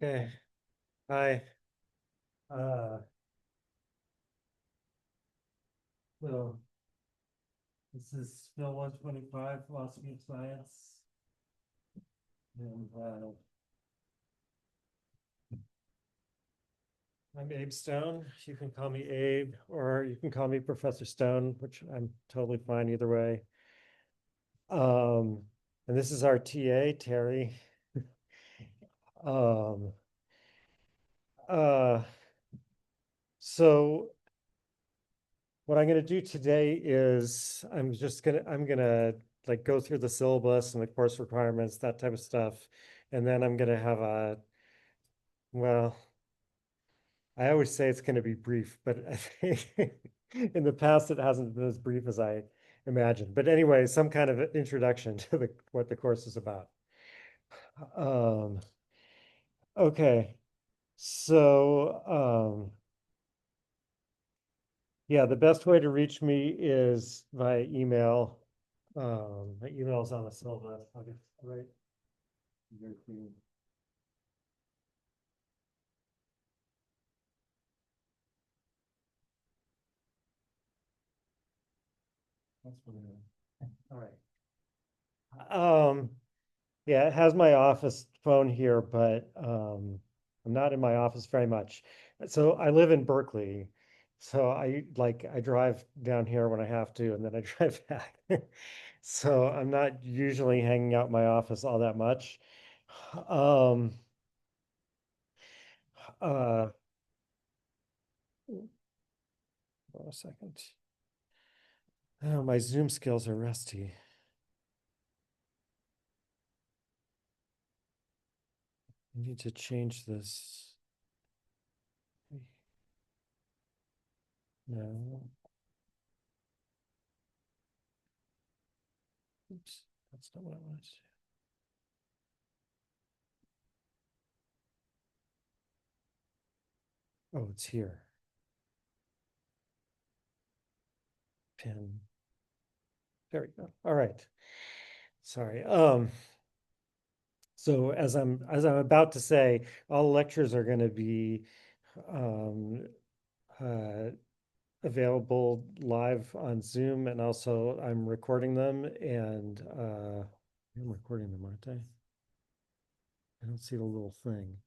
Okay, hi. Uh, so this is Bill 125, Philosophy of Science. And I'm Abe Stone. You can call me Abe, or you can call me Professor Stone, which I'm totally fine either way. Um, and this is our TA, Terry. Um, uh, so what I'm going to do today is I'm gonna like go through the syllabus and the course requirements, that type of stuff, and then I'm gonna have a well, I always say it's going to be brief, but I think in the past it hasn't been as brief as I imagined. But anyway, some kind of introduction to what the course is about. Um, okay, so yeah, the best way to reach me is via email. My email is on the syllabus. I'll get right. Very clean. That's what it is. All right. Yeah, it has my office phone here, but I'm not in my office very much. So I live in Berkeley. So I drive down here when I have to, and then I drive back. So I'm not usually hanging out in my office all that much. Um, uh, hold on a second. Oh, my Zoom skills are rusty. I need to change this. No, oops, that's not what I wanted to do. Oh, it's here. Pin. There we go. All right. Sorry. So as I'm about to say, all lectures are going to be um, uh, available live on Zoom, and also I'm recording them, and I'm recording them, aren't I? I don't see the little thing.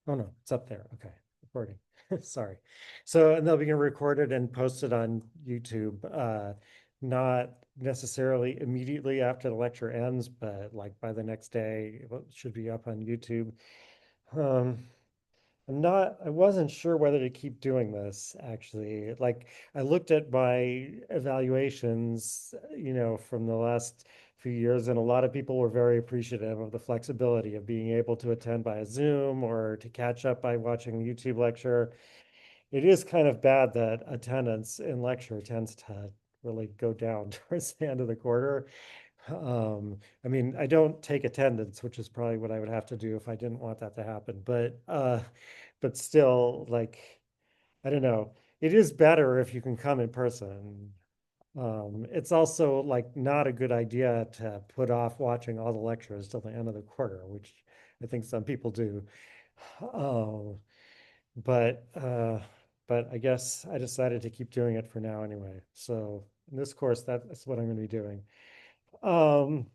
Oh no, it's up there. Okay, recording. Sorry. So, and they'll be recorded and posted on YouTube. Not necessarily immediately after the lecture ends, but like by the next day, it should be up on YouTube. Um, I wasn't sure whether to keep doing this actually. Like I looked at my evaluations, from the last few years, and a lot of people were very appreciative of the flexibility of being able to attend by a Zoom or to catch up by watching a YouTube lecture. It is kind of bad that attendance in lecture tends to really go down towards the end of the quarter. I mean, I don't take attendance, which is probably what I would have to do if I didn't want that to happen. But still, like, I don't know. It is better if you can come in person. It's also like not a good idea to put off watching all the lectures till the end of the quarter, which I think some people do. Um, but uh, but I guess I decided to keep doing it for now anyway. So in this course, that's what I'm going to be doing. Um,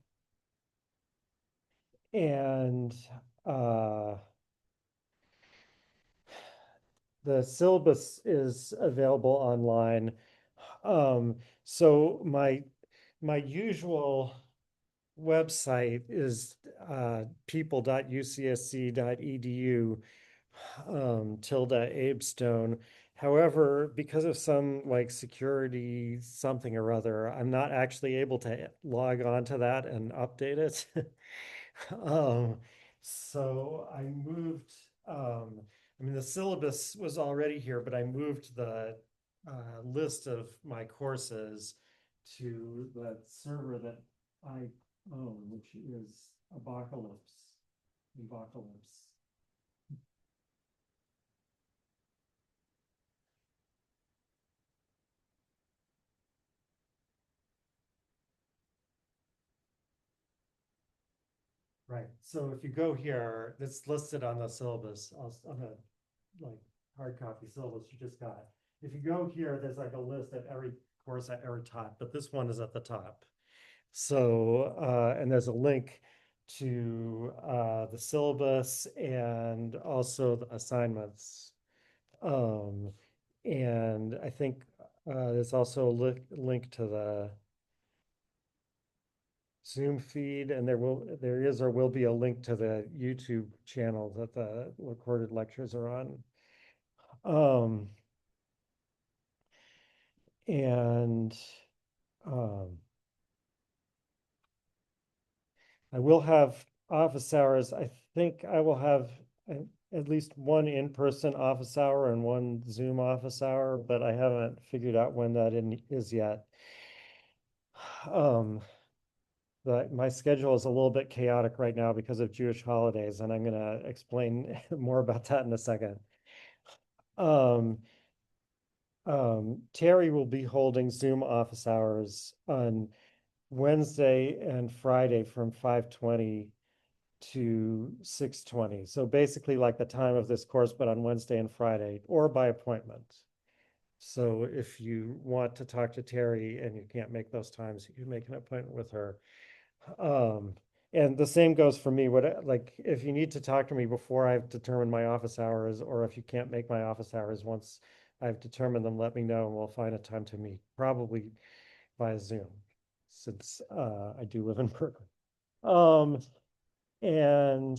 and uh, the syllabus is available online. So my usual website is people.ucsc.edu tilde Abestone. However, because of some like security something or other, I'm not actually able to log on to that and update it. Um, so I moved, I mean, the syllabus was already here, but I moved the list of my courses to the server that I own, which is Apocalypse. Apocalypse. Right. So if you go here, it's listed on the syllabus, on the like hard copy syllabus you just got. If you go here, there's like a list of every course at every top, but this one is at the top. So, and there's a link to the syllabus and also the assignments. Um, and I think there's also a link to the Zoom feed, and there is or will be a link to the YouTube channel that the recorded lectures are on. Um, and um, I will have office hours. I think I will have at least one in-person office hour and one Zoom office hour, but I haven't figured out when that is yet. Um, my schedule is a little bit chaotic right now because of Jewish holidays, and I'm going to explain more about that in a second. Um, Terry will be holding Zoom office hours on Wednesday and Friday from 5:20 to 6:20. So basically like the time of this course, but on Wednesday and Friday or by appointment. So if you want to talk to Terry and you can't make those times, you can make an appointment with her. Um, and the same goes for me. What like if you need to talk to me before I've determined my office hours, or if you can't make my office hours once I've determined them, let me know and we'll find a time to meet, probably via Zoom, since I do live in Berkeley. Um, and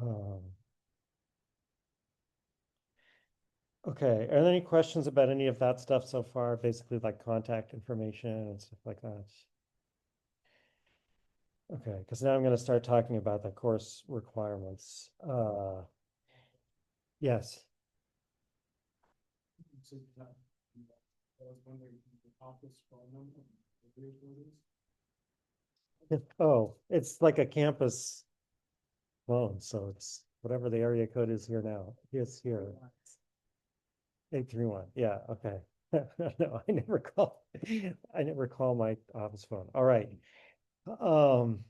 um, okay, are there any questions about any of that stuff so far? Basically, like contact information and stuff like that. Okay, because now I'm going to start talking about the course requirements. Yes. Oh, it's like a campus phone, so it's whatever the area code is here now. It's here. 831. Yeah, okay. No, I never call my office phone. All right. Um,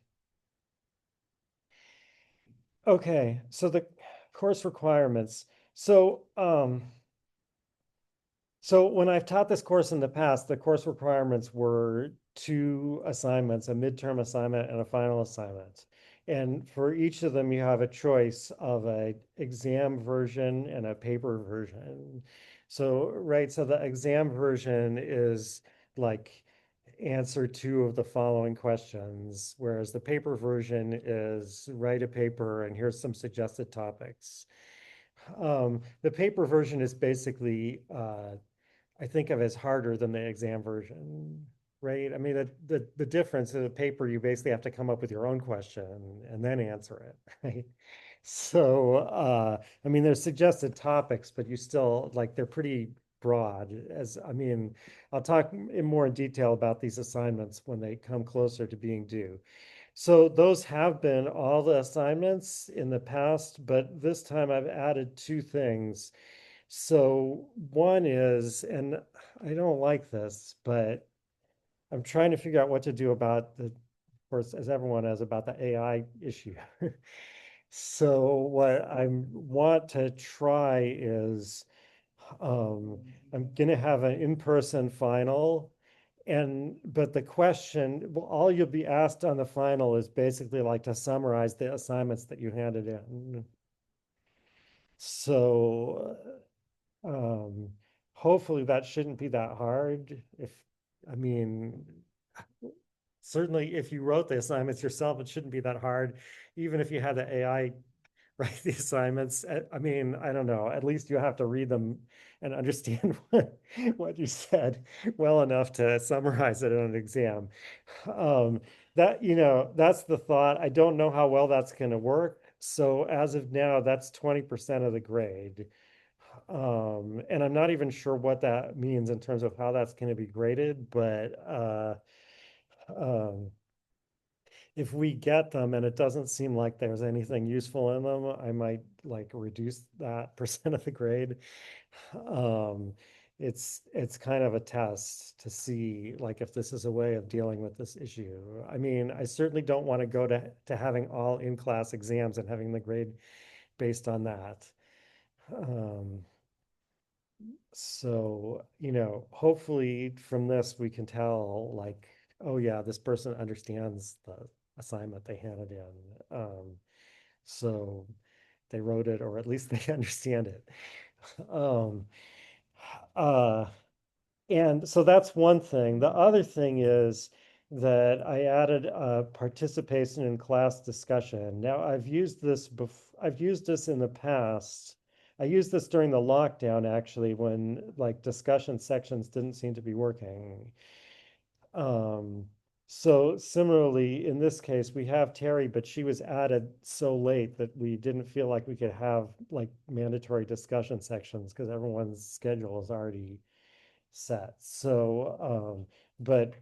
okay, so the course requirements. So when I've taught this course in the past, the course requirements were two assignments, a midterm assignment and a final assignment. And for each of them, you have a choice of a exam version and a paper version. So, right, so the exam version is like answer two of the following questions, whereas the paper version is write a paper and here's some suggested topics. The paper version is basically I think of as harder than the exam version, right? I mean, the difference in the paper, you basically have to come up with your own question and then answer it, right? So, I mean, there's suggested topics, but you still like they're pretty broad. As I mean, I'll talk in more in detail about these assignments when they come closer to being due. So those have been all the assignments in the past, but this time I've added two things. So one is, and I don't like this, but I'm trying to figure out what to do about of course, as everyone has, about the AI issue. So what I want to try is, um, I'm gonna have an in-person final, but the question, well, all you'll be asked on the final is basically like to summarize the assignments that you handed in. So hopefully that shouldn't be that hard. I mean, certainly if you wrote the assignments yourself, it shouldn't be that hard. Even if you had the AI write the assignments, I mean, I don't know, at least you have to read them and understand what you said well enough to summarize it on an exam. Um, that's the thought. I don't know how well that's going to work. So as of now, that's 20% of the grade. And I'm not even sure what that means in terms of how that's going to be graded, but um, if we get them and it doesn't seem like there's anything useful in them, I might like reduce that percent of the grade. Um, it's kind of a test to see like if this is a way of dealing with this issue. I mean, I certainly don't want to go to having all in-class exams and having the grade based on that. Um, so, hopefully from this we can tell like, oh yeah, this person understands the assignment they handed in. So they wrote it, or at least they understand it. Um, uh, and so that's one thing. The other thing is that I added a participation in class discussion. Now I've used this in the past. I used this during the lockdown actually when like discussion sections didn't seem to be working. Um, so similarly, in this case, we have Terry, but she was added so late that we didn't feel like we could have like mandatory discussion sections because everyone's schedule is already set. So, but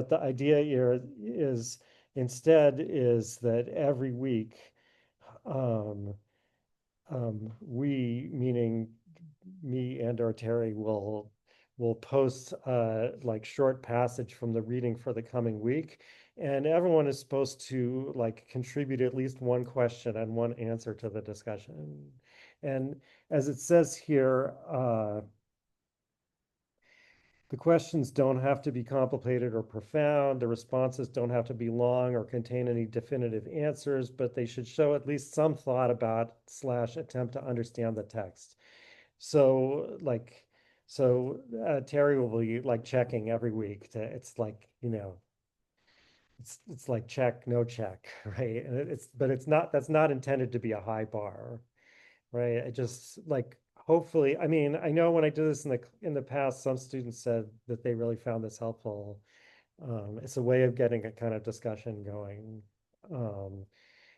the idea here is instead is that every week, um, we, meaning me and or Terry, will post like short passage from the reading for the coming week, and everyone is supposed to like contribute at least one question and one answer to the discussion. And as it says here, the questions don't have to be complicated or profound. The responses don't have to be long or contain any definitive answers, but they should show at least some thought about slash attempt to understand the text. So like, Terry will be like checking every week to, it's like, it's like check, no check, right? And but it's not, that's not intended to be a high bar, right? I just like hopefully, I mean, I know when I did this in the past, some students said that they really found this helpful. It's a way of getting a kind of discussion going. Um,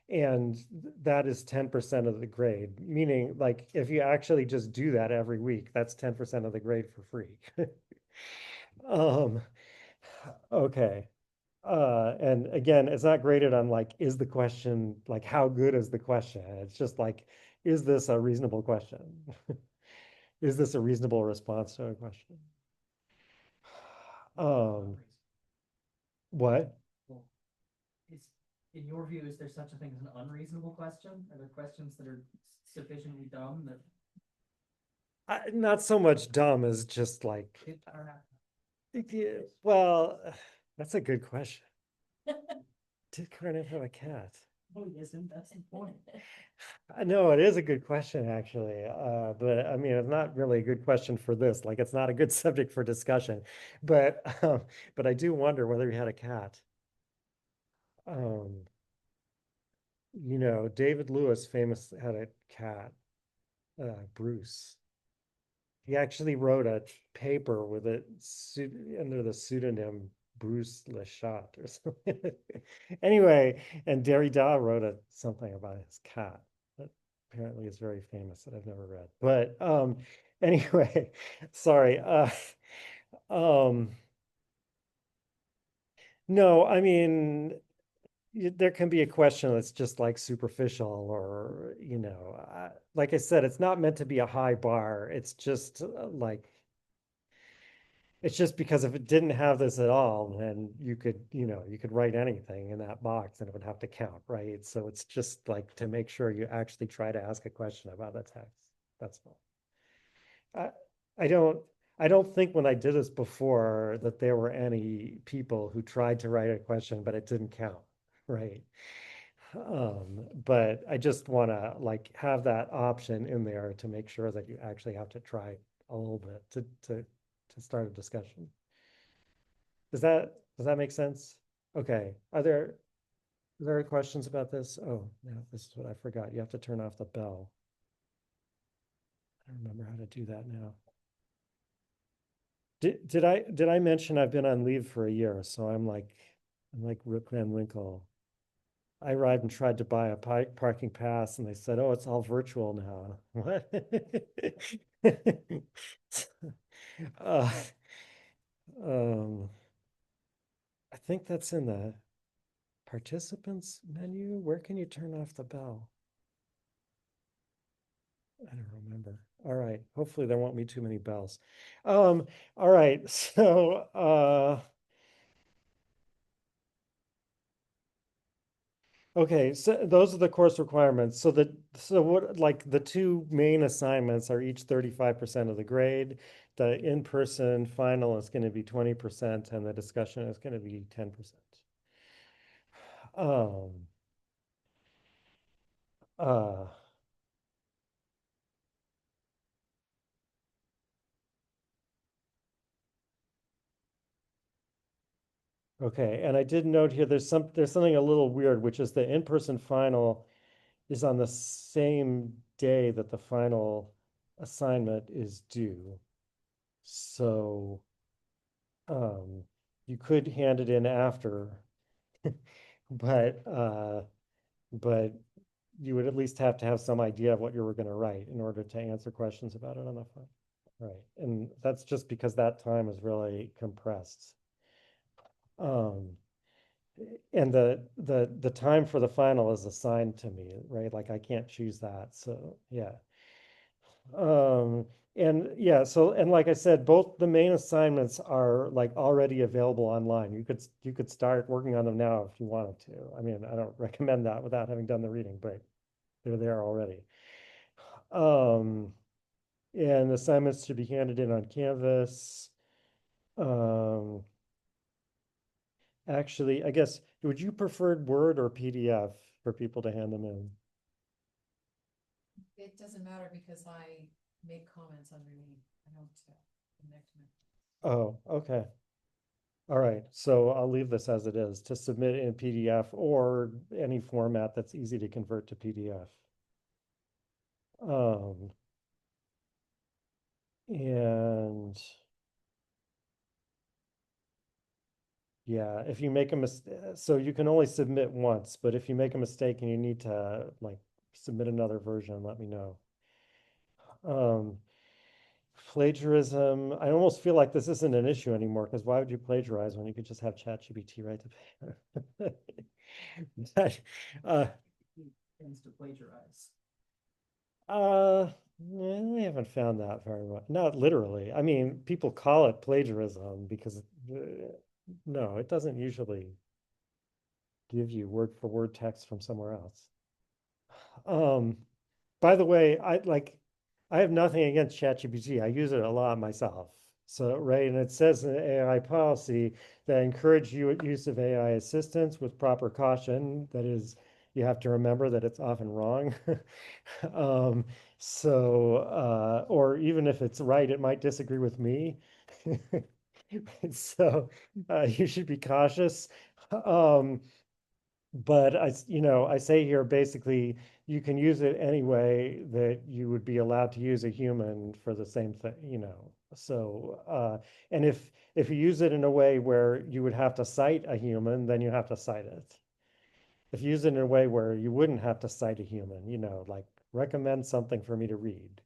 and that is 10% of the grade, meaning like if you actually just do that every week, that's 10% of the grade for free. Um, okay. And again, it's not graded on like, is the question, like, how good is the question? It's just like, is this a reasonable question? Is this a reasonable response to a question? Um, what? Well, is, in your view, is there such a thing as an unreasonable question? Are there questions that are sufficiently dumb that Not so much dumb as just like, are not? yeah, well, that's a good question. Did Coordinate have a cat? Oh, he isn't. That's the point. I know it is a good question, actually. But I mean, it's not really a good question for this. Like, it's not a good subject for discussion. But, but I do wonder whether he had a cat. Um, David Lewis famous had a cat, Bruce. He actually wrote a paper with it under the pseudonym Bruce Lestat or something. Anyway, and Derrida wrote something about his cat that apparently is very famous that I've never read. But anyway, sorry. Um, no, I mean, there can be a question that's just like superficial or, like I said, it's not meant to be a high bar. It's just like it's just because if it didn't have this at all, then you could write anything in that box and it would have to count, right? So it's just like to make sure you actually try to ask a question about the text. That's all. I, I don't I don't think when I did this before that there were any people who tried to write a question, but it didn't count, right? But I just want to like have that option in there to make sure that you actually have to try a little bit to start a discussion. Does that make sense? Okay. Are there questions about this? Oh, no, this is what I forgot. You have to turn off the bell. I don't remember how to do that now. Did I mention I've been on leave for a year, so I'm like Rip Van Winkle. I arrived and tried to buy a parking pass, and they said, "Oh, it's all virtual now." What? uh, um, I think that's in the Participants menu, where can you turn off the bell? I don't remember. All right. Hopefully there won't be too many bells. All right. Okay, so those are the course requirements. So what like the two main assignments are each 35% of the grade. The in-person final is going to be 20% and the discussion is going to be 10%. Um uh okay, and I did note here there's something a little weird, which is the in-person final is on the same day that the final assignment is due. So um, you could hand it in after, but but you would at least have to have some idea of what you were going to write in order to answer questions about it on the phone. Right. And that's just because that time is really compressed. Um, and the time for the final is assigned to me, right? Like I can't choose that. So yeah. Um, and yeah, so and like I said, both the main assignments are like already available online. You could start working on them now if you wanted to. I mean, I don't recommend that without having done the reading, but they're there already. Um, and assignments should be handed in on Canvas. Um, actually, I guess would you prefer Word or PDF for people to hand them in? It doesn't matter because I make comments underneath. I don't connect them. Oh, okay. All right, so I'll leave this as it is to submit in PDF or any format that's easy to convert to PDF. Um, and yeah, if you make a mistake, so you can only submit once, but if you make a mistake and you need to like submit another version, let me know. Um, Plagiarism, I almost feel like this isn't an issue anymore because why would you plagiarize when you could just have ChatGPT write the paper? But, uh, Tends to plagiarize. I haven't found that very much. Not literally. I mean, people call it plagiarism because no, it doesn't usually give you word for word text from somewhere else. Um, by the way, I have nothing against ChatGPT. I use it a lot myself. So, right, and it says in the AI policy that encourage use of AI assistance with proper caution. That is, you have to remember that it's often wrong. Um, or even if it's right, it might disagree with me. So, you should be cautious. Um, but I say here basically you can use it any way that you would be allowed to use a human for the same thing. So, and if you use it in a way where you would have to cite a human, then you have to cite it. If you use it in a way where you wouldn't have to cite a human, like recommend something for me to read,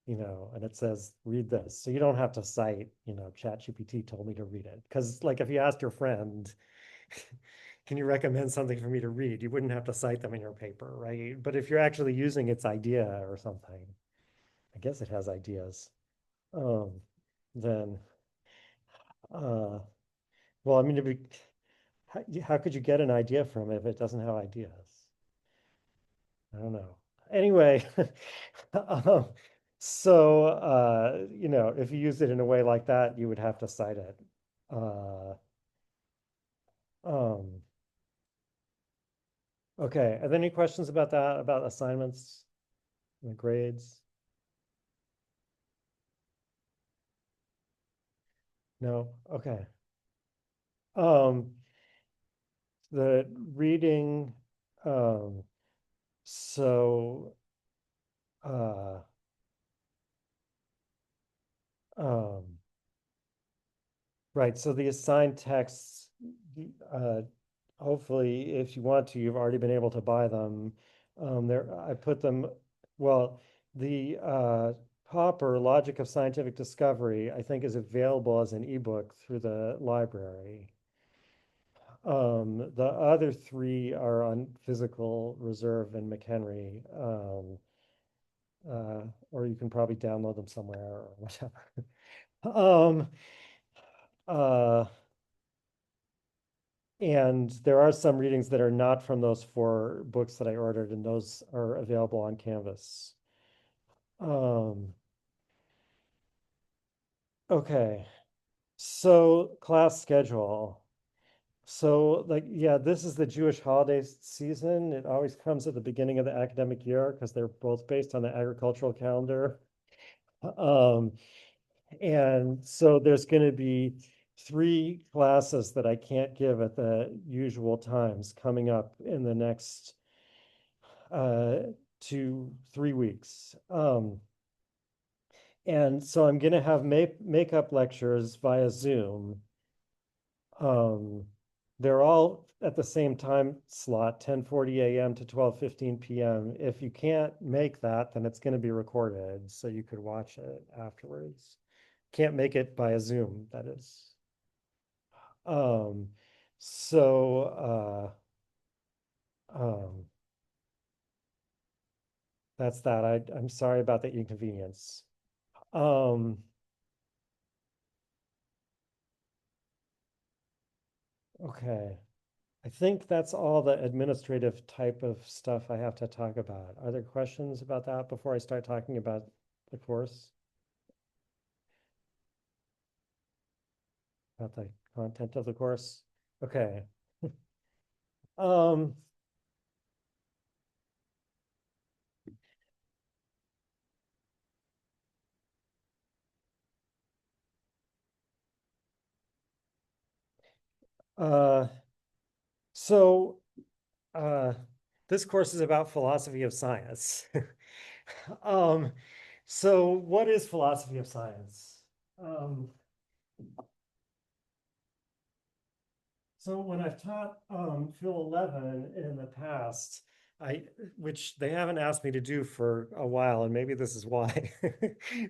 and it says read this. So you don't have to cite, ChatGPT told me to read it. Because like if you asked your friend, can you recommend something for me to read? You wouldn't have to cite them in your paper, right? But if you're actually using its idea or something, I guess it has ideas, um, then, uh, well, I mean, how could you get an idea from it if it doesn't have ideas? I don't know. Anyway, um, if you use it in a way like that, you would have to cite it. Uh, um, okay. Are there any questions about that, about assignments and grades? No? Okay. Um, the reading, um, so, uh, um, right. So the assigned texts, uh, hopefully, if you want to, you've already been able to buy them. I put them, well, the Popper Logic of Scientific Discovery, I think, is available as an ebook through the library. The other three are on physical reserve in McHenry. Or you can probably download them somewhere or whatever. Um, uh, and there are some readings that are not from those four books that I ordered, and those are available on Canvas. Um, okay, so class schedule. So, like, yeah, this is the Jewish holiday season. It always comes at the beginning of the academic year because they're both based on the agricultural calendar. Um, and so there's going to be three classes that I can't give at the usual times coming up in the next uh, 2, 3 weeks. And so I'm going to have makeup lectures via Zoom. Um, they're all at the same time slot, 10:40 a.m. to 12:15 p.m. If you can't make that, then it's going to be recorded, so you could watch it afterwards. Can't make it by a Zoom, that is. Um, so that's that. I'm sorry about the inconvenience. Um, okay. I think that's all the administrative type of stuff I have to talk about. Are there questions about that before I start talking about the course? About the content of the course? Okay. Um, uh, so uh, this course is about philosophy of science. Um, so what is philosophy of science? Um, So when I've taught Phil 11 in the past, I which they haven't asked me to do for a while, and maybe this is why.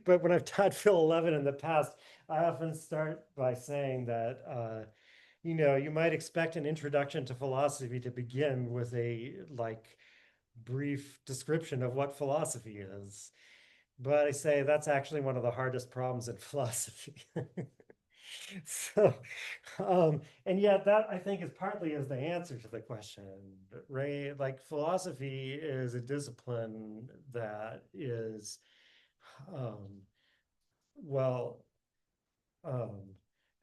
But when I've taught Phil 11 in the past, I often start by saying that you might expect an introduction to philosophy to begin with a like brief description of what philosophy is. But I say that's actually one of the hardest problems in philosophy. So, and yet that I think is partly is the answer to the question, right? Like philosophy is a discipline that is, um, well, um,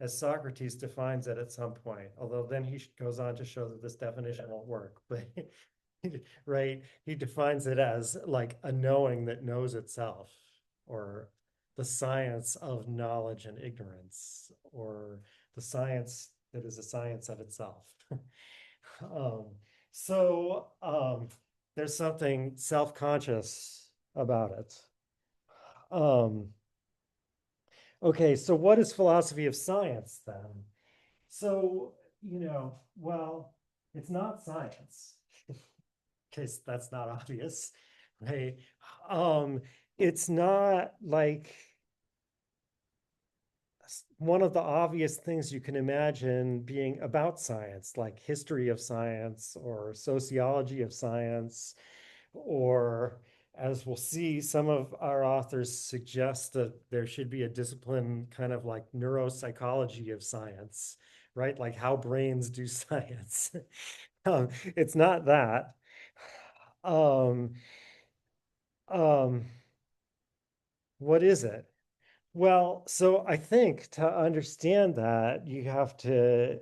as Socrates defines it at some point, although then he goes on to show that this definition won't work, but right, he defines it as like a knowing that knows itself, or the science of knowledge and ignorance, or the science that is a science of itself. um, so there's something self-conscious about it. Um, okay, so what is philosophy of science then? So, well, it's not science, in case that's not obvious, right? Um, it's not like one of the obvious things you can imagine being about science, like history of science or sociology of science, or as we'll see, some of our authors suggest that there should be a discipline kind of like neuropsychology of science, right? Like how brains do science. It's not that. Um, um, what is it? Well, so I think to understand that, you have to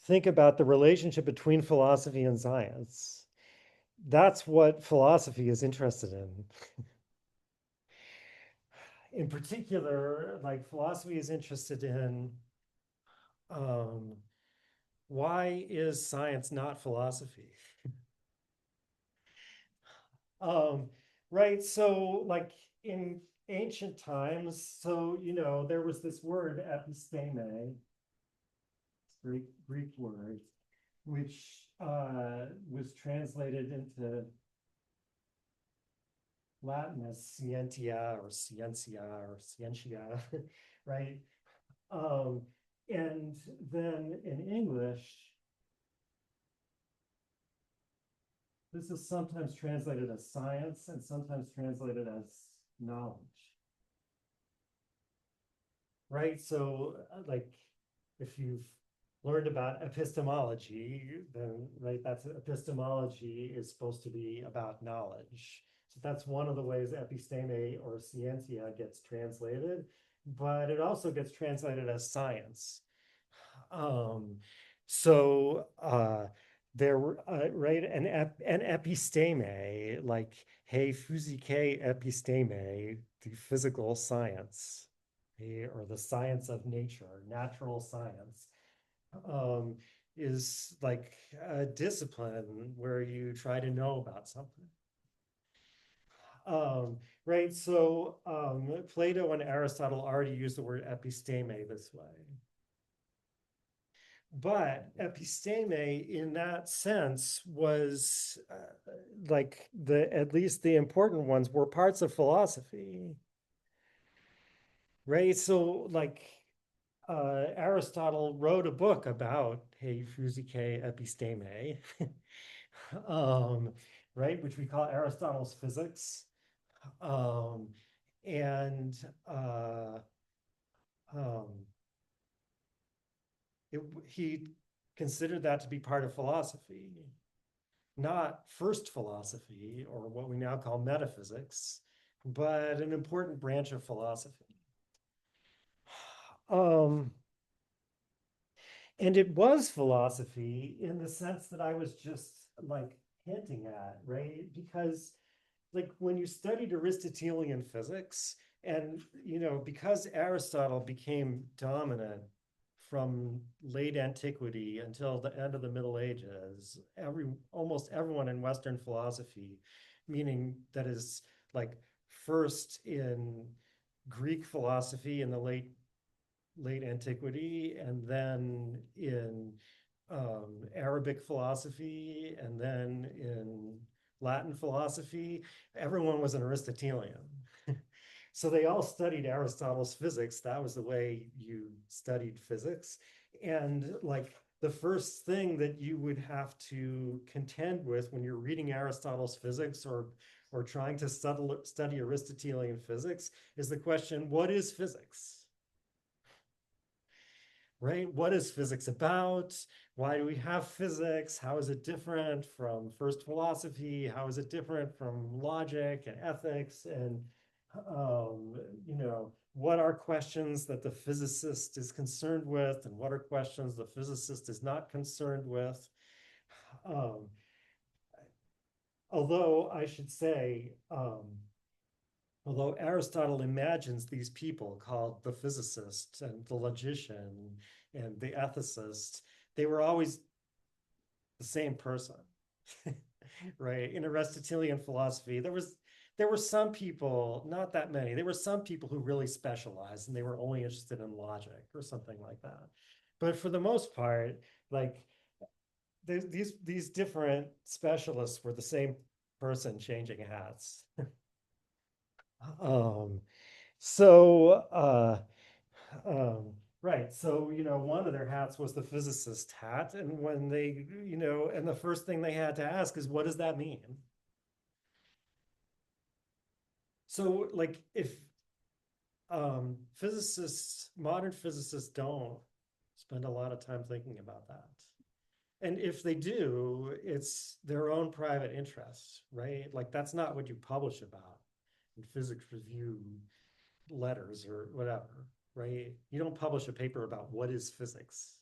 think about the relationship between philosophy and science. That's what philosophy is interested in. In particular, like philosophy is interested in um, why is science not philosophy? Um, right. So, like in ancient times, so there was this word episteme, Greek word, which was translated into Latin as scientia or scientia, right? Um, And then in English, this is sometimes translated as science and sometimes translated as knowledge. Right? So, like, if you've learned about epistemology, then, right, that's epistemology is supposed to be about knowledge. So that's one of the ways episteme or scientia gets translated, but it also gets translated as science. Um, so there were right an episteme, like hey physike episteme, the physical science, or the science of nature, natural science, um, is like a discipline where you try to know about something. Right, so Plato and Aristotle already used the word episteme this way. But episteme in that sense was like the at least the important ones were parts of philosophy, right? So like Aristotle wrote a book about hey physike episteme, um, right, which we call Aristotle's physics, um, and um, he considered that to be part of philosophy, not first philosophy or what we now call metaphysics, but an important branch of philosophy. Um, and it was philosophy in the sense that I was just like hinting at, right? Because like when you studied Aristotelian physics, and because Aristotle became dominant from late antiquity until the end of the Middle Ages, almost everyone in Western philosophy, meaning that is like first in Greek philosophy in the late antiquity, and then in Arabic philosophy, and then in Latin philosophy, everyone was an Aristotelian. So they all studied Aristotle's physics. That was the way you studied physics. And like the first thing that you would have to contend with when you're reading Aristotle's physics or trying to study Aristotelian physics is the question, what is physics? Right? What is physics about? Why do we have physics? How is it different from first philosophy? How is it different from logic and ethics? And, what are questions that the physicist is concerned with, and what are questions the physicist is not concerned with? Um, although I should say, although Aristotle imagines these people called the physicist and the logician and the ethicist, they were always the same person, right? In Aristotelian philosophy, there were some people, not that many, there were some people who really specialized and they were only interested in logic or something like that. But for the most part, like these different specialists were the same person changing hats. Um, so, right. So, one of their hats was the physicist hat. And when and the first thing they had to ask is, what does that mean? So, like, if modern physicists don't spend a lot of time thinking about that. And if they do, it's their own private interests, right? Like, that's not what you publish about in physics review letters or whatever, right? You don't publish a paper about what is physics.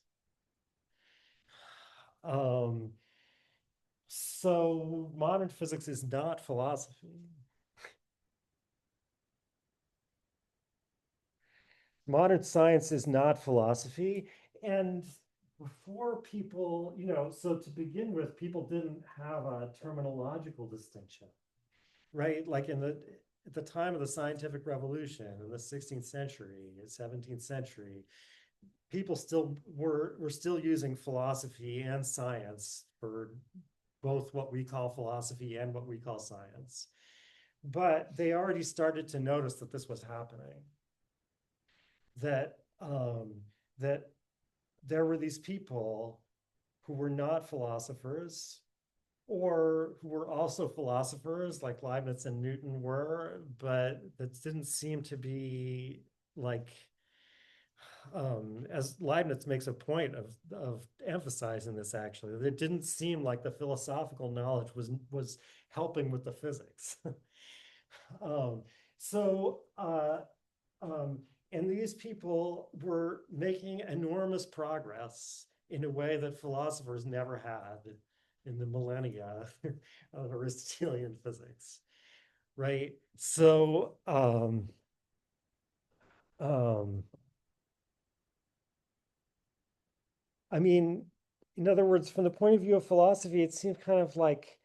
Um, so modern physics is not philosophy. Modern science is not philosophy. And before people, so to begin with, people didn't have a terminological distinction, right? Like at the time of the scientific revolution in the 16th century, 17th century, people still were still using philosophy and science for both what we call philosophy and what we call science. But they already started to notice that this was happening. That there were these people who were not philosophers or who were also philosophers like Leibniz and Newton were, but that didn't seem to be like as Leibniz makes a point of emphasizing this actually, that it didn't seem like the philosophical knowledge was helping with the physics. um, so um, and these people were making enormous progress in a way that philosophers never had in the millennia of Aristotelian physics, right? So um, I mean, in other words, from the point of view of philosophy, it seemed kind of like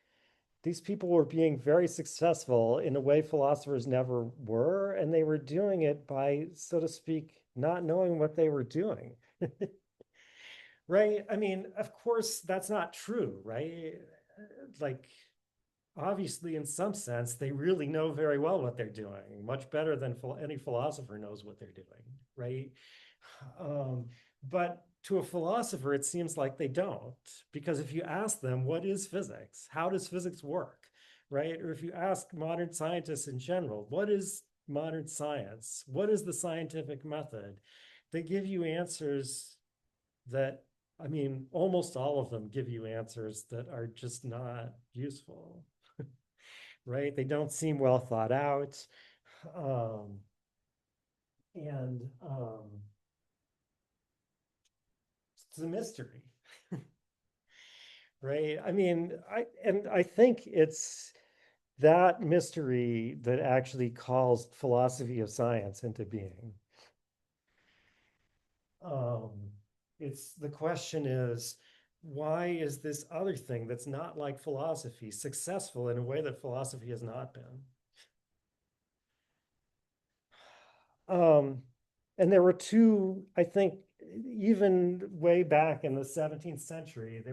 these people were being very successful in a way philosophers never were, and they were doing it by, so to speak, not knowing what they were doing. Right? I mean, of course, that's not true, right? Like, obviously, in some sense, they really know very well what they're doing, much better than any philosopher knows what they're doing, right? Um, but to a philosopher, it seems like they don't, because if you ask them, what is physics? How does physics work? Right? Or if you ask modern scientists in general, what is modern science? What is the scientific method? They give you answers that, I mean, almost all of them give you answers that are just not useful, right? They don't seem well thought out. Um, and it's a mystery, right? I mean, I think it's that mystery that actually calls philosophy of science into being. Um, it's the question is, why is this other thing that's not like philosophy successful in a way that philosophy has not been? Um, and there were two, I think, even way back in the 17th century,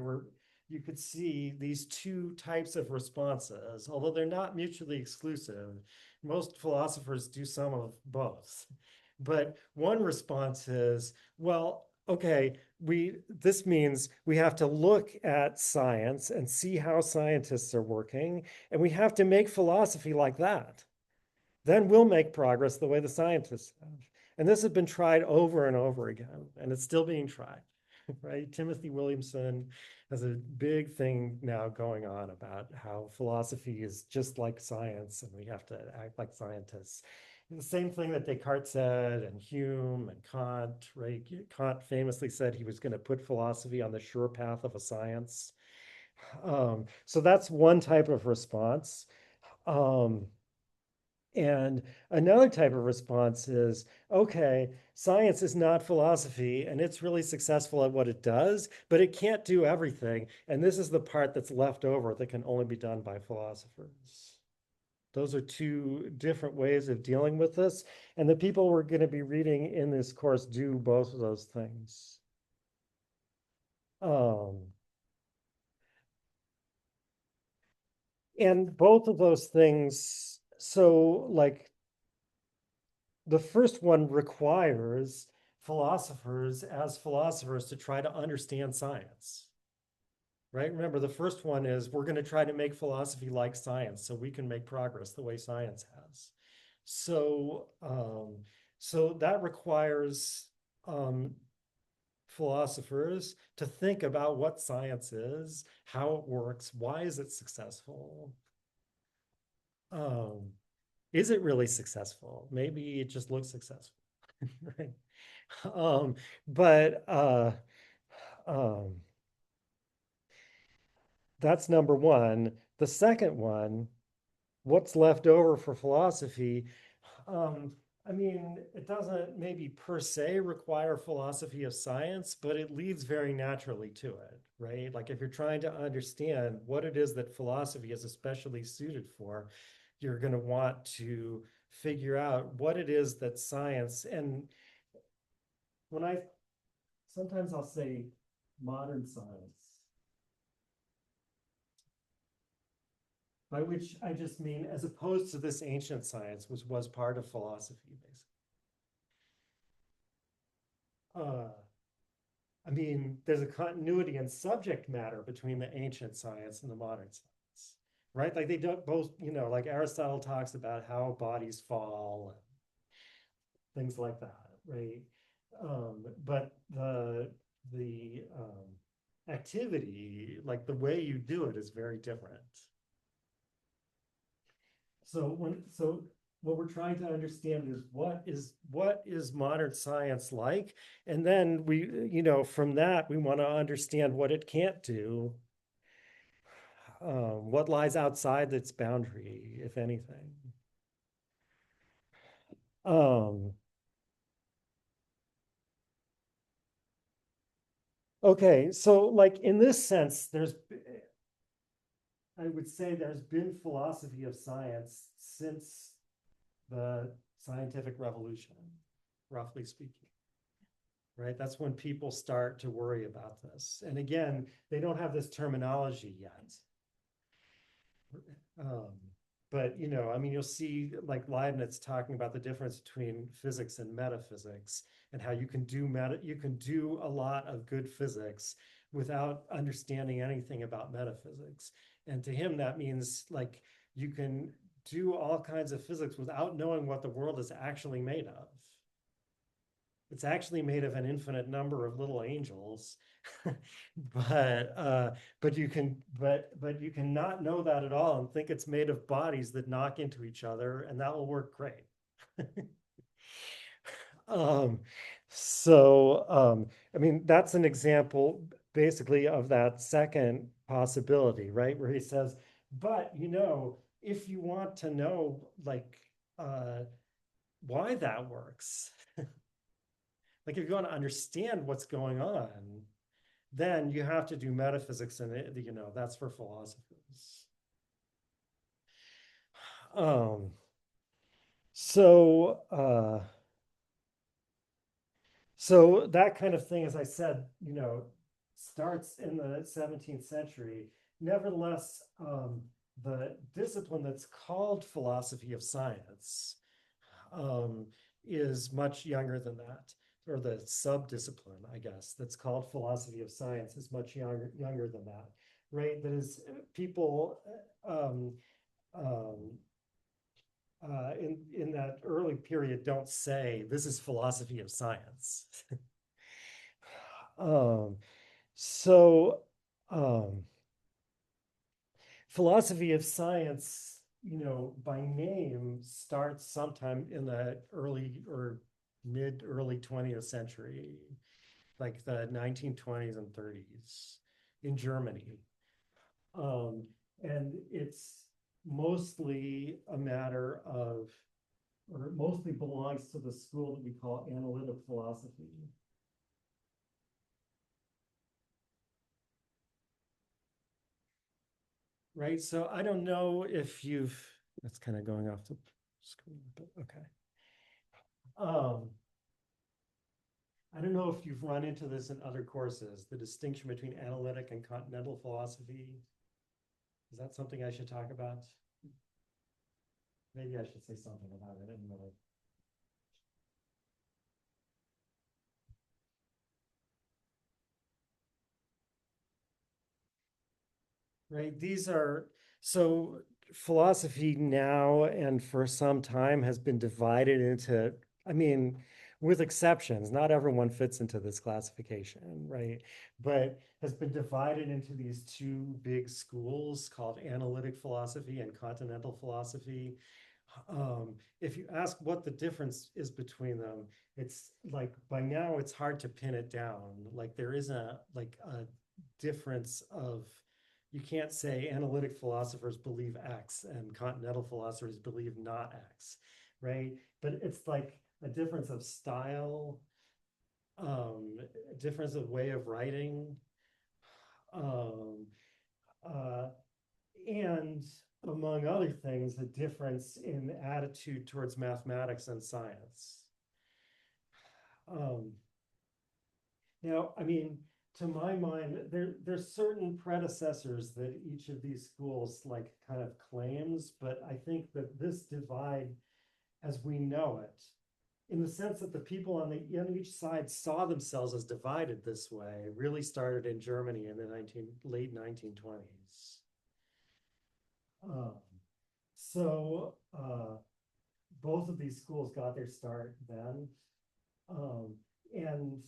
you could see these two types of responses, although they're not mutually exclusive. Most philosophers do some of both. But one response is, well, okay, this means we have to look at science and see how scientists are working, and we have to make philosophy like that. Then we'll make progress the way the scientists have. And this has been tried over and over again, and it's still being tried, right? Timothy Williamson has a big thing now going on about how philosophy is just like science and we have to act like scientists. The same thing that Descartes said, and Hume and Kant, right? Kant famously said he was going to put philosophy on the sure path of a science. So that's one type of response. Um, and another type of response is, okay, science is not philosophy and it's really successful at what it does, but it can't do everything. And this is the part that's left over that can only be done by philosophers. Those are two different ways of dealing with this. And the people we're going to be reading in this course do both of those things. Um, and both of those things, so like the first one requires philosophers as philosophers to try to understand science, right? Remember, the first one is we're going to try to make philosophy like science so we can make progress the way science has. So, so that requires philosophers to think about what science is, how it works, why is it successful? Um, is it really successful? Maybe it just looks successful, right? But um, that's number one. The second one, what's left over for philosophy? Um, I mean, it doesn't maybe per se require philosophy of science, but it leads very naturally to it, right? Like if you're trying to understand what it is that philosophy is especially suited for, you're going to want to figure out what it is that science, and when I sometimes I'll say modern science, by which I just mean as opposed to this ancient science, which was part of philosophy, basically. Uh, I mean, there's a continuity in subject matter between the ancient science and the modern science, right? Like they don't both, like Aristotle talks about how bodies fall and things like that, right? But the activity, like the way you do it, is very different. So what we're trying to understand is what is modern science like, and then from that we want to understand what it can't do, what lies outside its boundary, if anything. Um, okay, so like in this sense, I would say there's been philosophy of science since the scientific revolution, roughly speaking. Right? That's when people start to worry about this. And again, they don't have this terminology yet. Um, but I mean, you'll see like Leibniz talking about the difference between physics and metaphysics, and how you can do a lot of good physics without understanding anything about metaphysics. And to him, that means like you can do all kinds of physics without knowing what the world is actually made of. It's actually made of an infinite number of little angels, but you can not know that at all and think it's made of bodies that knock into each other, and that will work great. um, I mean, that's an example basically of that second possibility, right? Where he says, but if you want to know like uh, why that works, like if you want to understand what's going on, then you have to do metaphysics, and that's for philosophers. Um, so so that kind of thing, as I said, starts in the 17th century. Nevertheless, the discipline that's called philosophy of science um, is much younger than that, or the sub-discipline, I guess, that's called philosophy of science is much younger than that, right? That is, people um, um, in that early period don't say this is philosophy of science. um, so um, philosophy of science, by name, starts sometime in the early or mid early 20th century, like the 1920s and 30s in Germany. Um, and it's mostly a matter of, or it mostly belongs to the school that we call analytic philosophy. Right? So I don't know if that's kind of going off the screen, but okay. Um, I don't know if you've run into this in other courses, the distinction between analytic and continental philosophy. Is that something I should talk about? Maybe I should say something about it anyway. Right? So philosophy now and for some time has been divided into, I mean, with exceptions, not everyone fits into this classification, right? But has been divided into these two big schools called analytic philosophy and continental philosophy. If you ask what the difference is between them, it's like by now it's hard to pin it down. Like there is a difference of, you can't say analytic philosophers believe X and continental philosophers believe not X, right? But it's like a difference of style, a difference of way of writing, um, uh, and among other things, a difference in attitude towards mathematics and science. Um, Now, I mean, to my mind, there's certain predecessors that each of these schools like kind of claims, but I think that this divide, as we know it, in the sense that the people on each side saw themselves as divided this way really started in Germany in the late 1920s. Um, so both of these schools got their start then. Um, and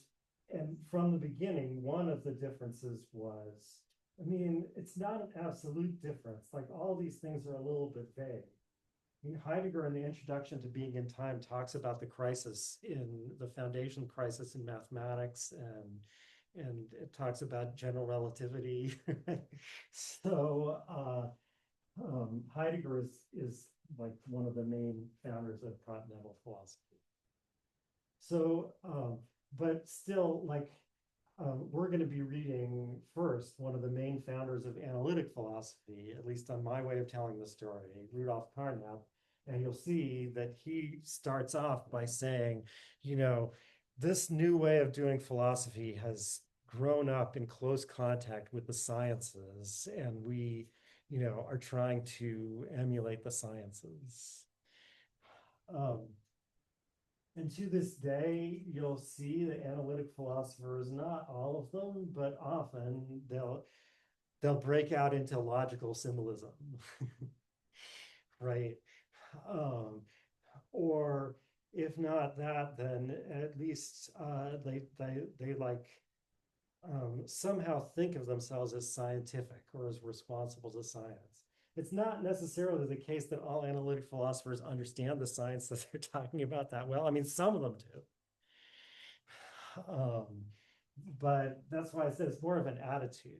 and from the beginning, one of the differences was, I mean, it's not an absolute difference. Like all these things are a little bit vague. I mean, Heidegger in the introduction to Being in Time talks about the crisis in the foundation crisis in mathematics, and it talks about general relativity. so Heidegger is like one of the main founders of continental philosophy. So, but still, like, we're going to be reading first one of the main founders of analytic philosophy, at least on my way of telling the story, Rudolf Carnap. And you'll see that he starts off by saying, you know, this new way of doing philosophy has grown up in close contact with the sciences, and we, are trying to emulate the sciences. Um, and to this day, you'll see the analytic philosophers, not all of them, but often they'll break out into logical symbolism, right? Um, or if not that, then at least they like somehow think of themselves as scientific or as responsible to science. It's not necessarily the case that all analytic philosophers understand the science that they're talking about that well. I mean, some of them do. But that's why I said it's more of an attitude.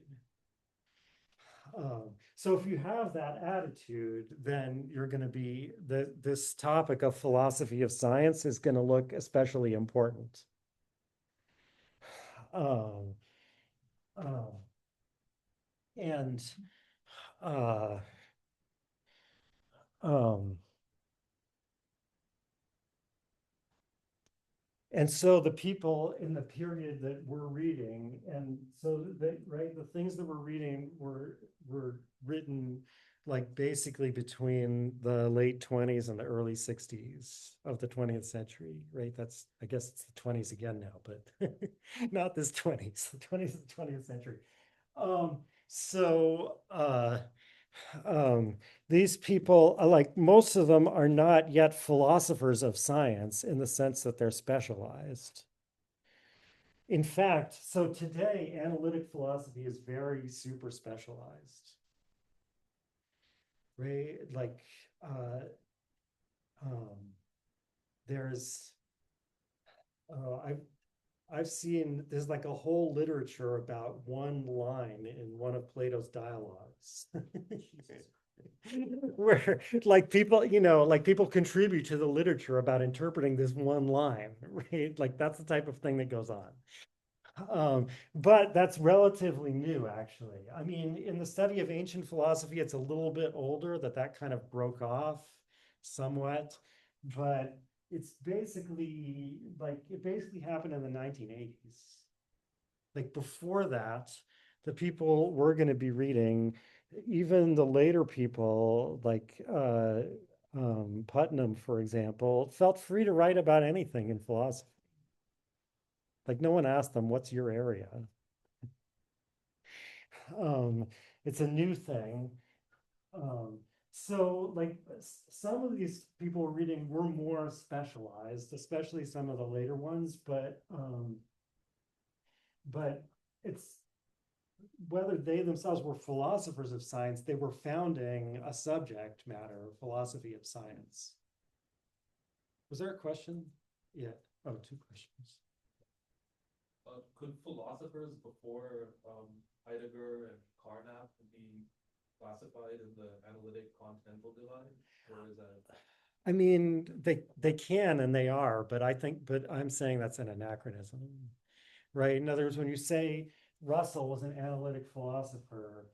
So if you have that attitude, then you're going to be this topic of philosophy of science is going to look especially important. Um, uh, and uh, um, and so the people in the period that we're reading, and so right, the things that we're reading were written like basically between the late 20s and the early 60s of the 20th century, right? That's, I guess it's the 20s again now, but not this 20s, the 20s of the 20th century. So um, these people, like most of them, are not yet philosophers of science in the sense that they're specialized. In fact, so today, analytic philosophy is very super specialized, right? Like, uh, um, there's, I've seen there's like a whole literature about one line in one of Plato's dialogues. Where like people, like people contribute to the literature about interpreting this one line, right? Like that's the type of thing that goes on. But that's relatively new, actually. I mean, in the study of ancient philosophy, it's a little bit older that kind of broke off somewhat, but it's basically like it basically happened in the 1980s. Like before that, the people we're going to be reading, even the later people like Putnam, for example, felt free to write about anything in philosophy. Like no one asked them, "What's your area?" Um, it's a new thing. Um, so like some of these people we're reading were more specialized, especially some of the later ones, but it's whether they themselves were philosophers of science, they were founding a subject matter, philosophy of science. Was there a question? Yeah. Oh, two questions. Could philosophers before Heidegger and Carnap be classified in the analytic continental divide, or is that? I mean, they can and they are, but I'm saying that's an anachronism, right? In other words, when you say Russell was an analytic philosopher,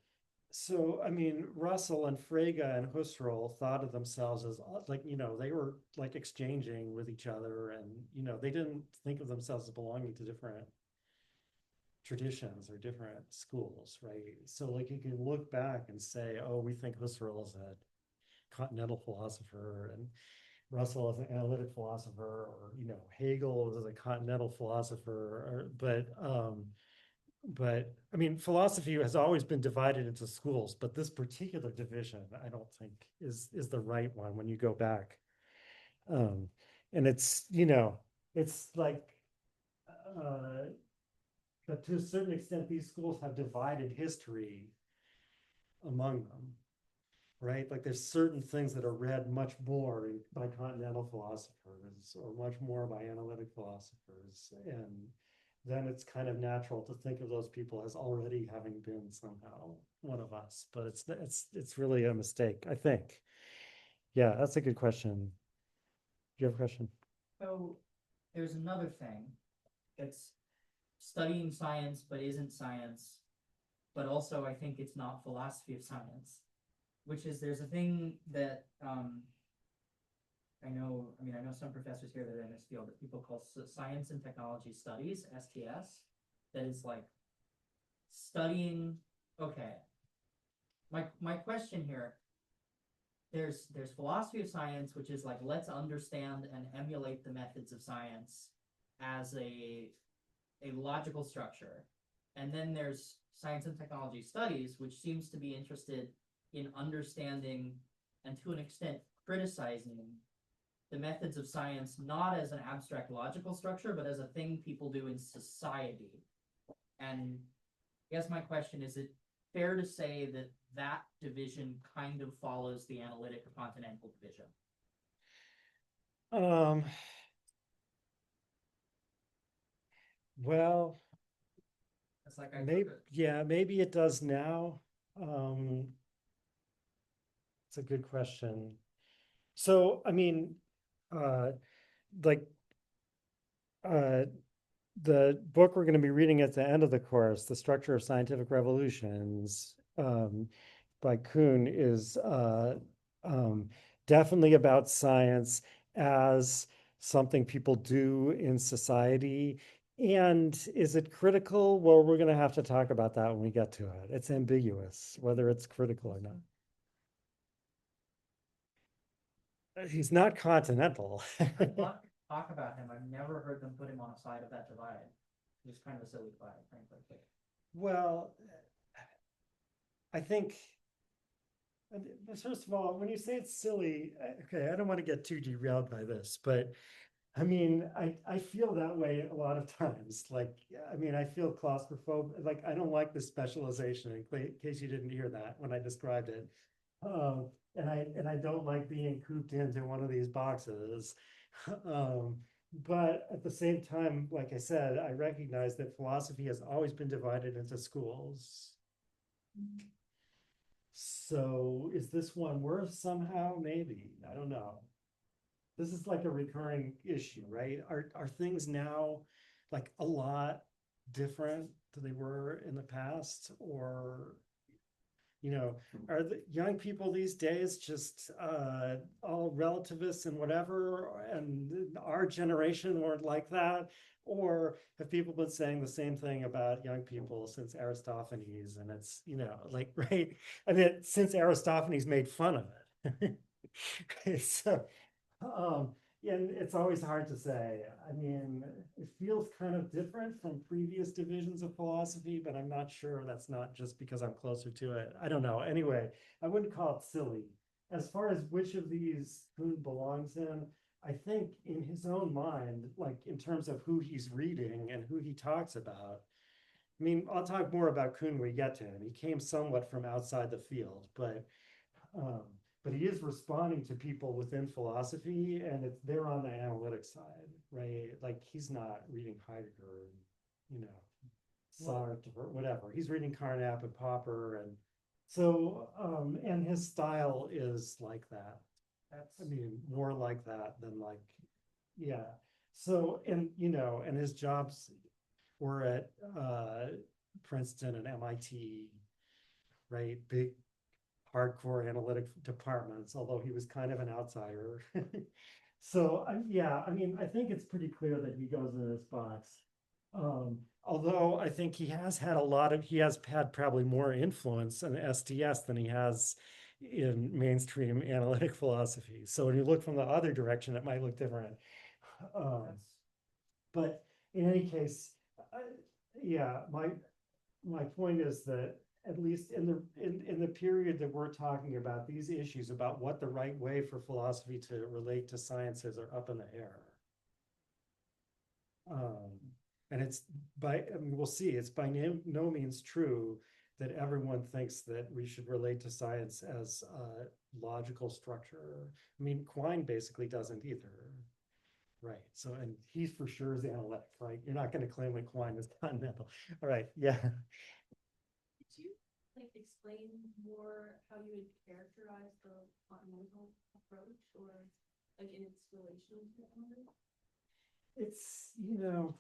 so I mean, Russell and Frege and Husserl thought of themselves as like, they were like exchanging with each other, and they didn't think of themselves as belonging to different traditions or different schools, right? So like you can look back and say, oh, we think Husserl is a continental philosopher, and Russell as an analytic philosopher, or Hegel as a continental philosopher, but I mean, philosophy has always been divided into schools, but this particular division, I don't think is the right one when you go back. Um, and it's like, uh, but to a certain extent, these schools have divided history among them, right? Like there's certain things that are read much more by continental philosophers or much more by analytic philosophers. And then it's kind of natural to think of those people as already having been somehow one of us. But it's really a mistake, I think. Yeah, that's a good question. Do you have a question? So there's another thing that's studying science but isn't science, but also I think it's not philosophy of science, which is there's a thing that I know some professors here that are in this field that people call science and technology studies, STS, that is like studying, okay. My question here, there's philosophy of science, which is like let's understand and emulate the methods of science as a logical structure. And then there's science and technology studies, which seems to be interested in understanding and to an extent criticizing the methods of science, not as an abstract logical structure, but as a thing people do in society. And I guess my question is it fair to say that that division kind of follows the analytic or continental division? Um, well, It's like I maybe, yeah, maybe it does now. Um, it's a good question. So, I mean, uh, like, uh, the book we're going to be reading at the end of the course, The Structure of Scientific Revolutions, by Kuhn, is um, definitely about science as something people do in society. And is it critical? Well, we're going to have to talk about that when we get to it. It's ambiguous whether it's critical or not. He's not continental. talk about him. I've never heard them put him on a side of that divide. It's kind of a silly divide, frankly. Well, I think, first of all, when you say it's silly, okay, I don't want to get too derailed by this, but I mean, I feel that way a lot of times. Like, I mean, I feel claustrophobic. Like, I don't like this specialization, in case you didn't hear that when I described it. And I don't like being cooped into one of these boxes. Um, but at the same time, like I said, I recognize that philosophy has always been divided into schools. So is this one worse somehow? Maybe. I don't know. This is like a recurring issue, right? Are things now like a lot different than they were in the past? Or, are the young people these days just all relativists and whatever, and our generation weren't like that? Or have people been saying the same thing about young people since Aristophanes? And it's, like, right? I mean, since Aristophanes made fun of it. So, um, and it's always hard to say. I mean, it feels kind of different from previous divisions of philosophy, but I'm not sure that's not just because I'm closer to it. I don't know. Anyway, I wouldn't call it silly. As far as which of these Kuhn belongs in, I think in his own mind, like in terms of who he's reading and who he talks about. I mean, I'll talk more about Kuhn when we get to him. He came somewhat from outside the field, um, but he is responding to people within philosophy, and they're on the analytic side, right? Like he's not reading Heidegger, Sartre or whatever. He's reading Carnap and Popper, and so and his style is like that. I mean, more like that than like, yeah. So and his jobs were at Princeton and MIT, right? Big hardcore analytic departments, although he was kind of an outsider. So yeah, I mean, I think it's pretty clear that he goes in this box. Although I think he has had probably more influence in SDS than he has in mainstream analytic philosophy. So when you look from the other direction, it might look different. Um, That's, but in any case, yeah, my point is that at least in the period that we're talking about, these issues about what the right way for philosophy to relate to sciences are up in the air. Um, and I mean, we'll see, it's by no means true that everyone thinks that we should relate to science as a logical structure. I mean, Quine basically doesn't either. Right. So, and he's for sure is analytic, right? You're not going to claim that Quine is continental. All right. Yeah. Could you like explain more how you would characterize the continental approach or like in its relation to analytic? It's, you know,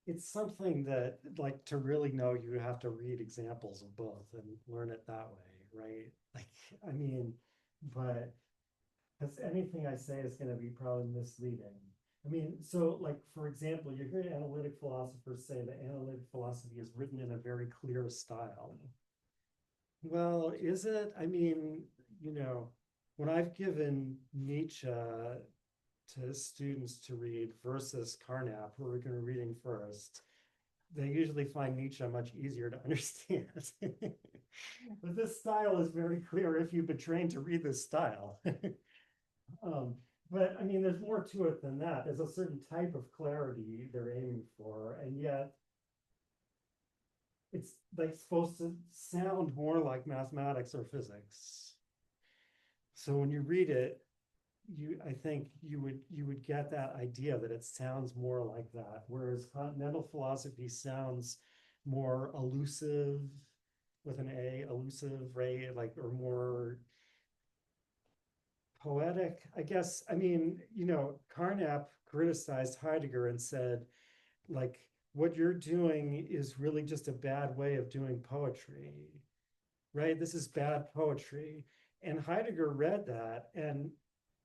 it's something that, like, to really know, you have to read examples of both and learn it that way, right? Like, I mean, but because anything I say is going to be probably misleading. I mean, so like, for example, you hear analytic philosophers say that analytic philosophy is written in a very clear style. Well, is it? I mean, you know, when I've given Nietzsche to students to read versus Carnap, who we're going to be reading first, they usually find Nietzsche much easier to understand. But this style is very clear if you've been trained to read this style. um, but I mean, there's more to it than that. There's a certain type of clarity they're aiming for, and yet it's like supposed to sound more like mathematics or physics. So when you read it, I think you would get that idea that it sounds more like that, whereas continental philosophy sounds more elusive with an A, elusive, right? Like, or more poetic, I guess. I mean, you know, Carnap criticized Heidegger and said, like, what you're doing is really just a bad way of doing poetry, right? This is bad poetry. And Heidegger read that, and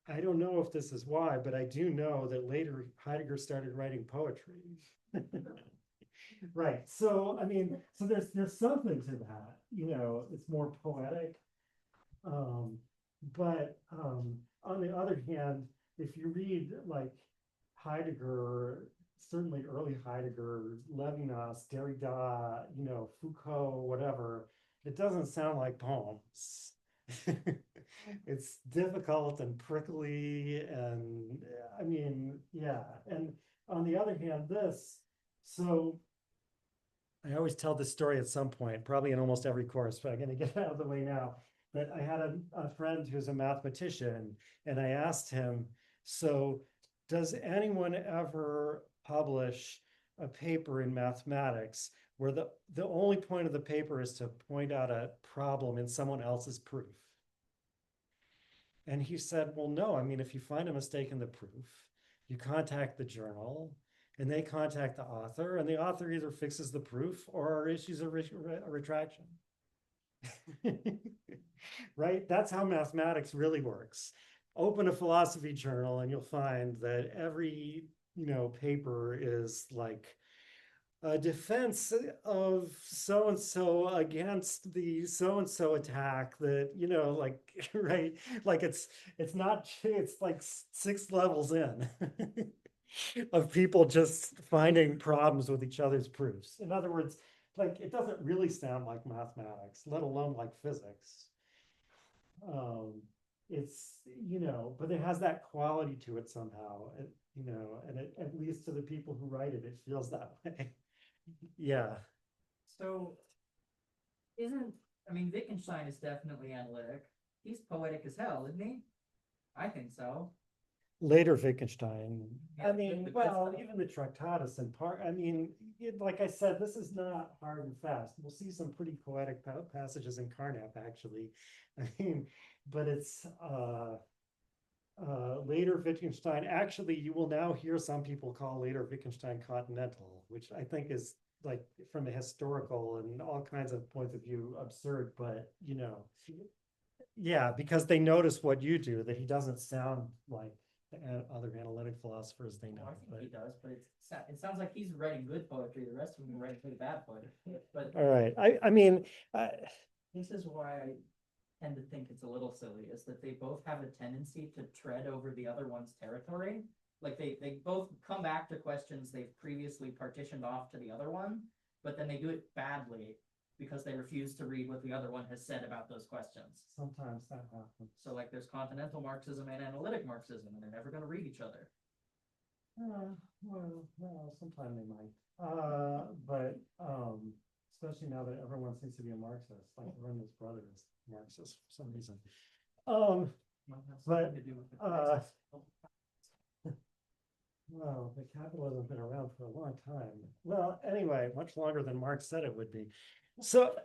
I don't know if this is why, but I do know that later Heidegger started writing poetry. Right. So I mean, so there's something to that, you know, it's more poetic. Um, but on the other hand, if you read like Heidegger, certainly early Heidegger, Levinas, Derrida, you know, Foucault, whatever, it doesn't sound like poems. It's difficult and prickly, and I mean, yeah. And on the other hand, so I always tell this story at some point, probably in almost every course, but I'm going to get it out of the way now. But I had a friend who's a mathematician, and I asked him, so does anyone ever publish a paper in mathematics where the only point of the paper is to point out a problem in someone else's proof? And he said, well, no, I mean, if you find a mistake in the proof, you contact the journal and they contact the author, and the author either fixes the proof or issues a retraction. Right? That's how mathematics really works. Open a philosophy journal and you'll find that every, you know, paper is like a defense of so and so against the so and so attack, that, you know, like, right, like it's not, it's like 6 levels in of people just finding problems with each other's proofs. In other words, like, it doesn't really sound like mathematics, let alone like physics. um it's, you know, but it has that quality to it somehow, you know, and at least to the people who write it, it feels that way. Yeah. so isn't, I mean, Wittgenstein is definitely analytic. He's poetic as hell, isn't he? I think so. Later Wittgenstein. Yeah, I mean, but well, even the Tractatus and part, I mean, like I said, this is not hard and fast. We'll see some pretty poetic passages in Carnap, actually. I mean, but it's later Wittgenstein. Actually, you will now hear some people call later Wittgenstein continental, which I think is, like, from a historical and all kinds of points of view, absurd, but, you know, yeah, because they notice what you do, that he doesn't sound like other analytic philosophers they Well, know, I think but. he does, but it sounds like he's writing good poetry, the rest of them are writing pretty bad poetry, but All right, I mean, this is why I tend to think it's a little silly, is that they both have a tendency to tread over the other one's territory. Like they both come back to questions they've previously partitioned off to the other one, but then they do it badly because they refuse to read what the other one has said about those questions. sometimes that happens. So like there's continental Marxism and analytic Marxism, and they're never gonna read each other. Well, sometime they might. But especially now that everyone seems to be a Marxist, like Brenda's brother is Marxist for some reason. Might have But, something to do with the uh, crisis. Well, the capitalism's been around for a long time. Well, anyway, much longer than Marx said it would be. So,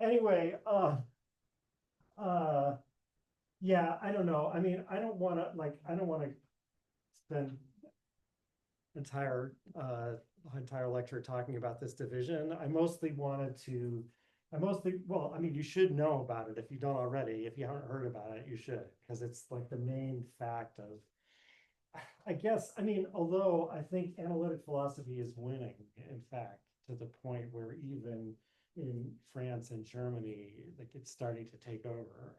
anyway, yeah, I don't know. I mean, I don't want to spend entire entire lecture talking about this division. Well, I mean, you should know about it if you don't already. If you haven't heard about it, you should, because it's like the main fact of, I guess, I mean, although I think analytic philosophy is winning, in fact, to the point where even in France and Germany, like it's starting to take over.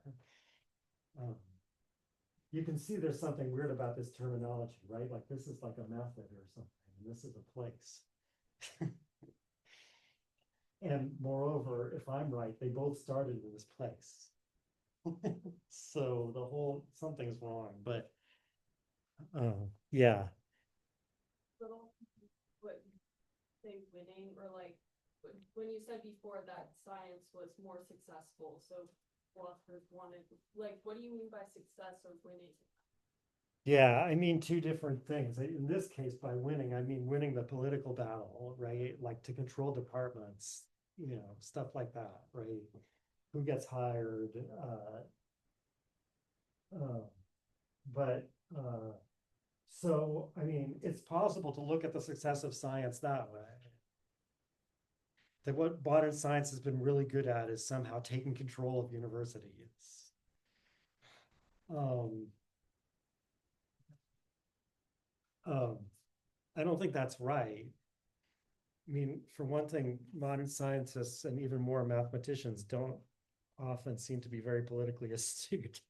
You can see there's something weird about this terminology, right? Like this is like a method or something, and this is a place. And moreover, if I'm right, they both started in this place. So the whole, something's wrong, but yeah. Little, what, say winning, or like, when you said before that science was more successful, so philosophers wanted, like, what do you mean by success or winning? Yeah, I mean two different things. In this case, by winning, I mean winning the political battle, right? Like to control departments, stuff like that, right? Who gets hired, uh, but so I mean, it's possible to look at the success of science that way. That what modern science has been really good at is somehow taking control of universities. Um, um, I don't think that's right. I mean, for one thing, modern scientists and even more mathematicians don't often seem to be very politically astute.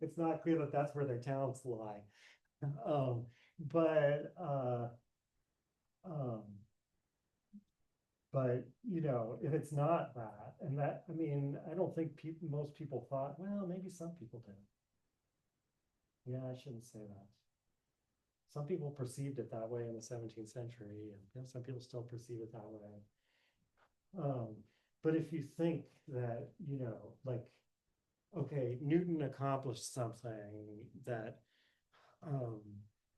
It's not clear that that's where their talents lie. Um, but um, if it's not that, and that, I mean, I don't think most people thought, well, maybe some people did. Yeah, I shouldn't say that. Some people perceived it that way in the 17th century, and some people still perceive it that way. But if you think that, like, okay, Newton accomplished something that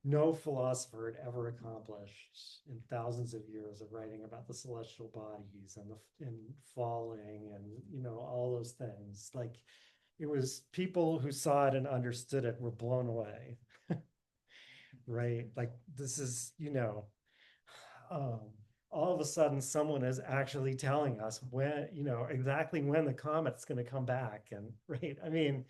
no philosopher had ever accomplished in thousands of years of writing about the celestial bodies and falling and all those things. Like it was people who saw it and understood it were blown away. Right? Like this is, um, all of a sudden someone is actually telling us when, exactly when the comet's going to come back. And right, I mean,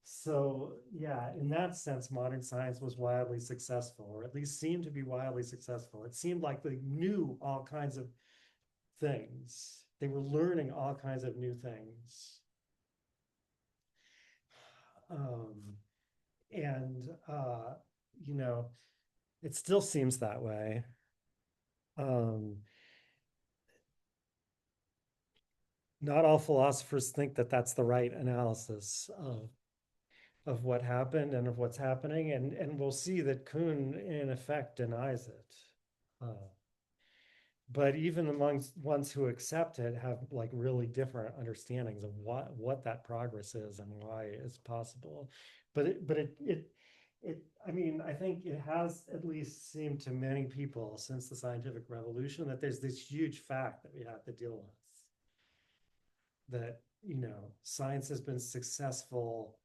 so yeah, in that sense, modern science was wildly successful, or at least seemed to be wildly successful. It seemed like they knew all kinds of things. They were learning all kinds of new things. And it still seems that way. Not all philosophers think that that's the right analysis of what happened and of what's happening, and we'll see that Kuhn in effect denies it. But even amongst ones who accept it have like really different understandings of what that progress is and why it's possible. I mean, I think it has at least seemed to many people since the scientific revolution that there's this huge fact that we have to deal with. That, science has been successful.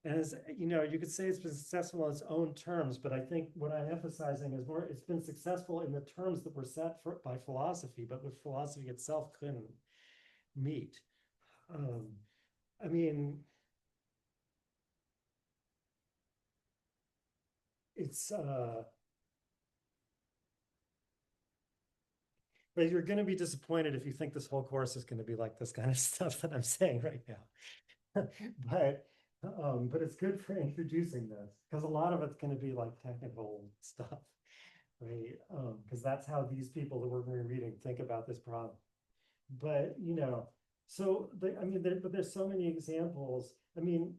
And as you could say it's been successful on its own terms, but I think what I'm emphasizing is more it's been successful in the terms that were set by philosophy, but which philosophy itself couldn't meet. I mean, it's but you're going to be disappointed if you think this whole course is going to be like this kind of stuff that I'm saying right now. But it's good for introducing this because a lot of it's going to be like technical stuff, right? Because that's how these people that we're going to be reading think about this problem. But so I mean, but there's so many examples. I mean,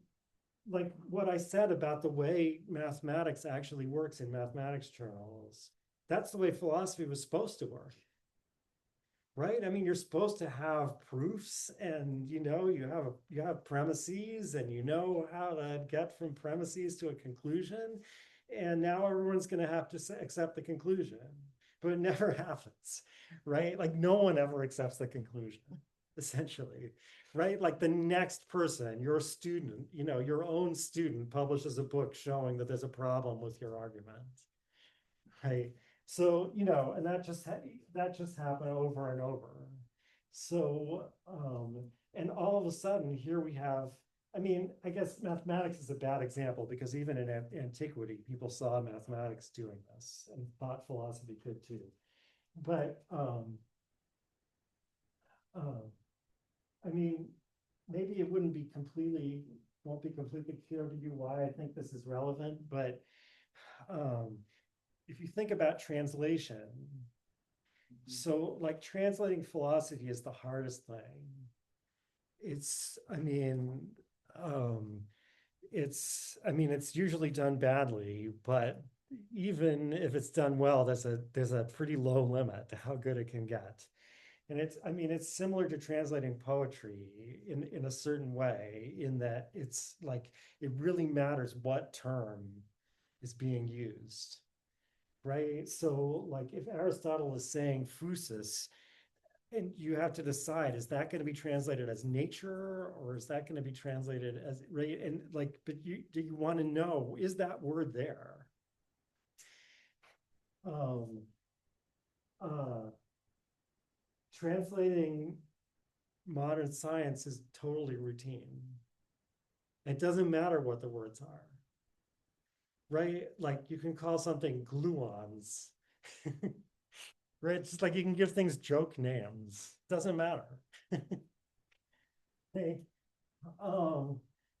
like what I said about the way mathematics actually works in mathematics journals, that's the way philosophy was supposed to work, right? I mean, you're supposed to have proofs, and you have premises, and you know how to get from premises to a conclusion, and now everyone's going to have to accept the conclusion, but it never happens, right? Like no one ever accepts the conclusion, essentially, right? Like the next person, your student, your own student publishes a book showing that there's a problem with your argument, right? So, and that just happened over and over. So, and all of a sudden, here we have, I mean, I guess mathematics is a bad example because even in antiquity, people saw mathematics doing this and thought philosophy could too. But um, I mean, maybe it won't be completely clear to you why I think this is relevant, but um, if you think about translation, so like translating philosophy is the hardest thing. I mean, it's usually done badly, but even if it's done well, there's a pretty low limit to how good it can get. And it's similar to translating poetry in a certain way, in that it's like it really matters what term is being used, right? So like if Aristotle is saying phusis, and you have to decide, is that going to be translated as nature or is that going to be translated as, right? And like, but do you want to know, is that word there? Um, uh, Translating modern science is totally routine. It doesn't matter what the words are, right? Like you can call something gluons, right? It's just like you can give things joke names. Doesn't matter. Hey,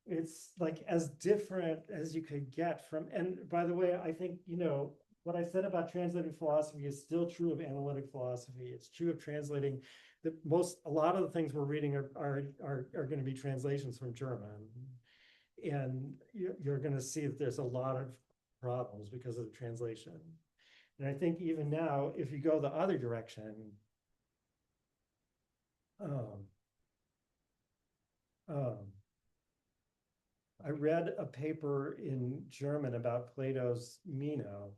it's like as different as you could get from, and by the way, I think, what I said about translating philosophy is still true of analytic philosophy. It's true of translating a lot of the things we're reading are going to be translations from German. And you're going to see that there's a lot of problems because of the translation. And I think even now, if you go the other direction, um, um, I read a paper in German about Plato's Meno,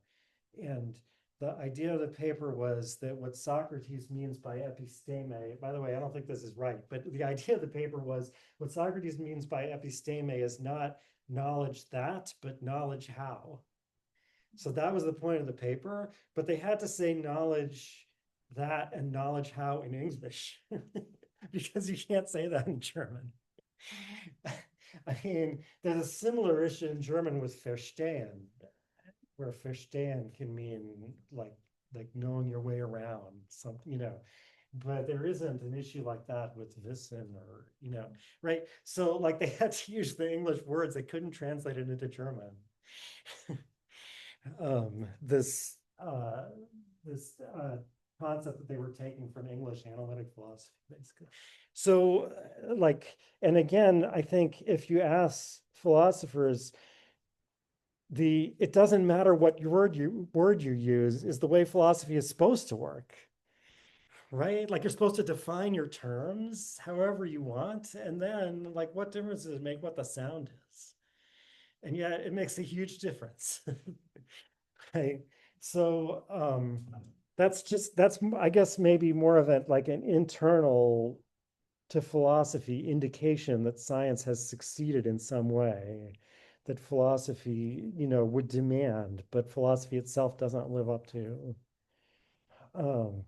and the idea of the paper was that what Socrates means by episteme, by the way, I don't think this is right, but the idea of the paper was what Socrates means by episteme is not knowledge that, but knowledge how. So that was the point of the paper, but they had to say knowledge that and knowledge how in English because you can't say that in German. I mean, there's a similar issue in German with verstehen, where verstehen can mean like knowing your way around something, but there isn't an issue like that with wissen or, right? So like they had to use the English words, they couldn't translate it into German. This concept that they were taking from English analytic philosophy, basically. So, and again, I think if you ask philosophers, it doesn't matter what word you use, is the way philosophy is supposed to work, right? Like you're supposed to define your terms however you want, and then like what difference does it make what the sound is? And yet it makes a huge difference. Right. So that's I guess maybe more of like an internal to philosophy indication that science has succeeded in some way that philosophy, would demand, but philosophy itself doesn't live up to. Um,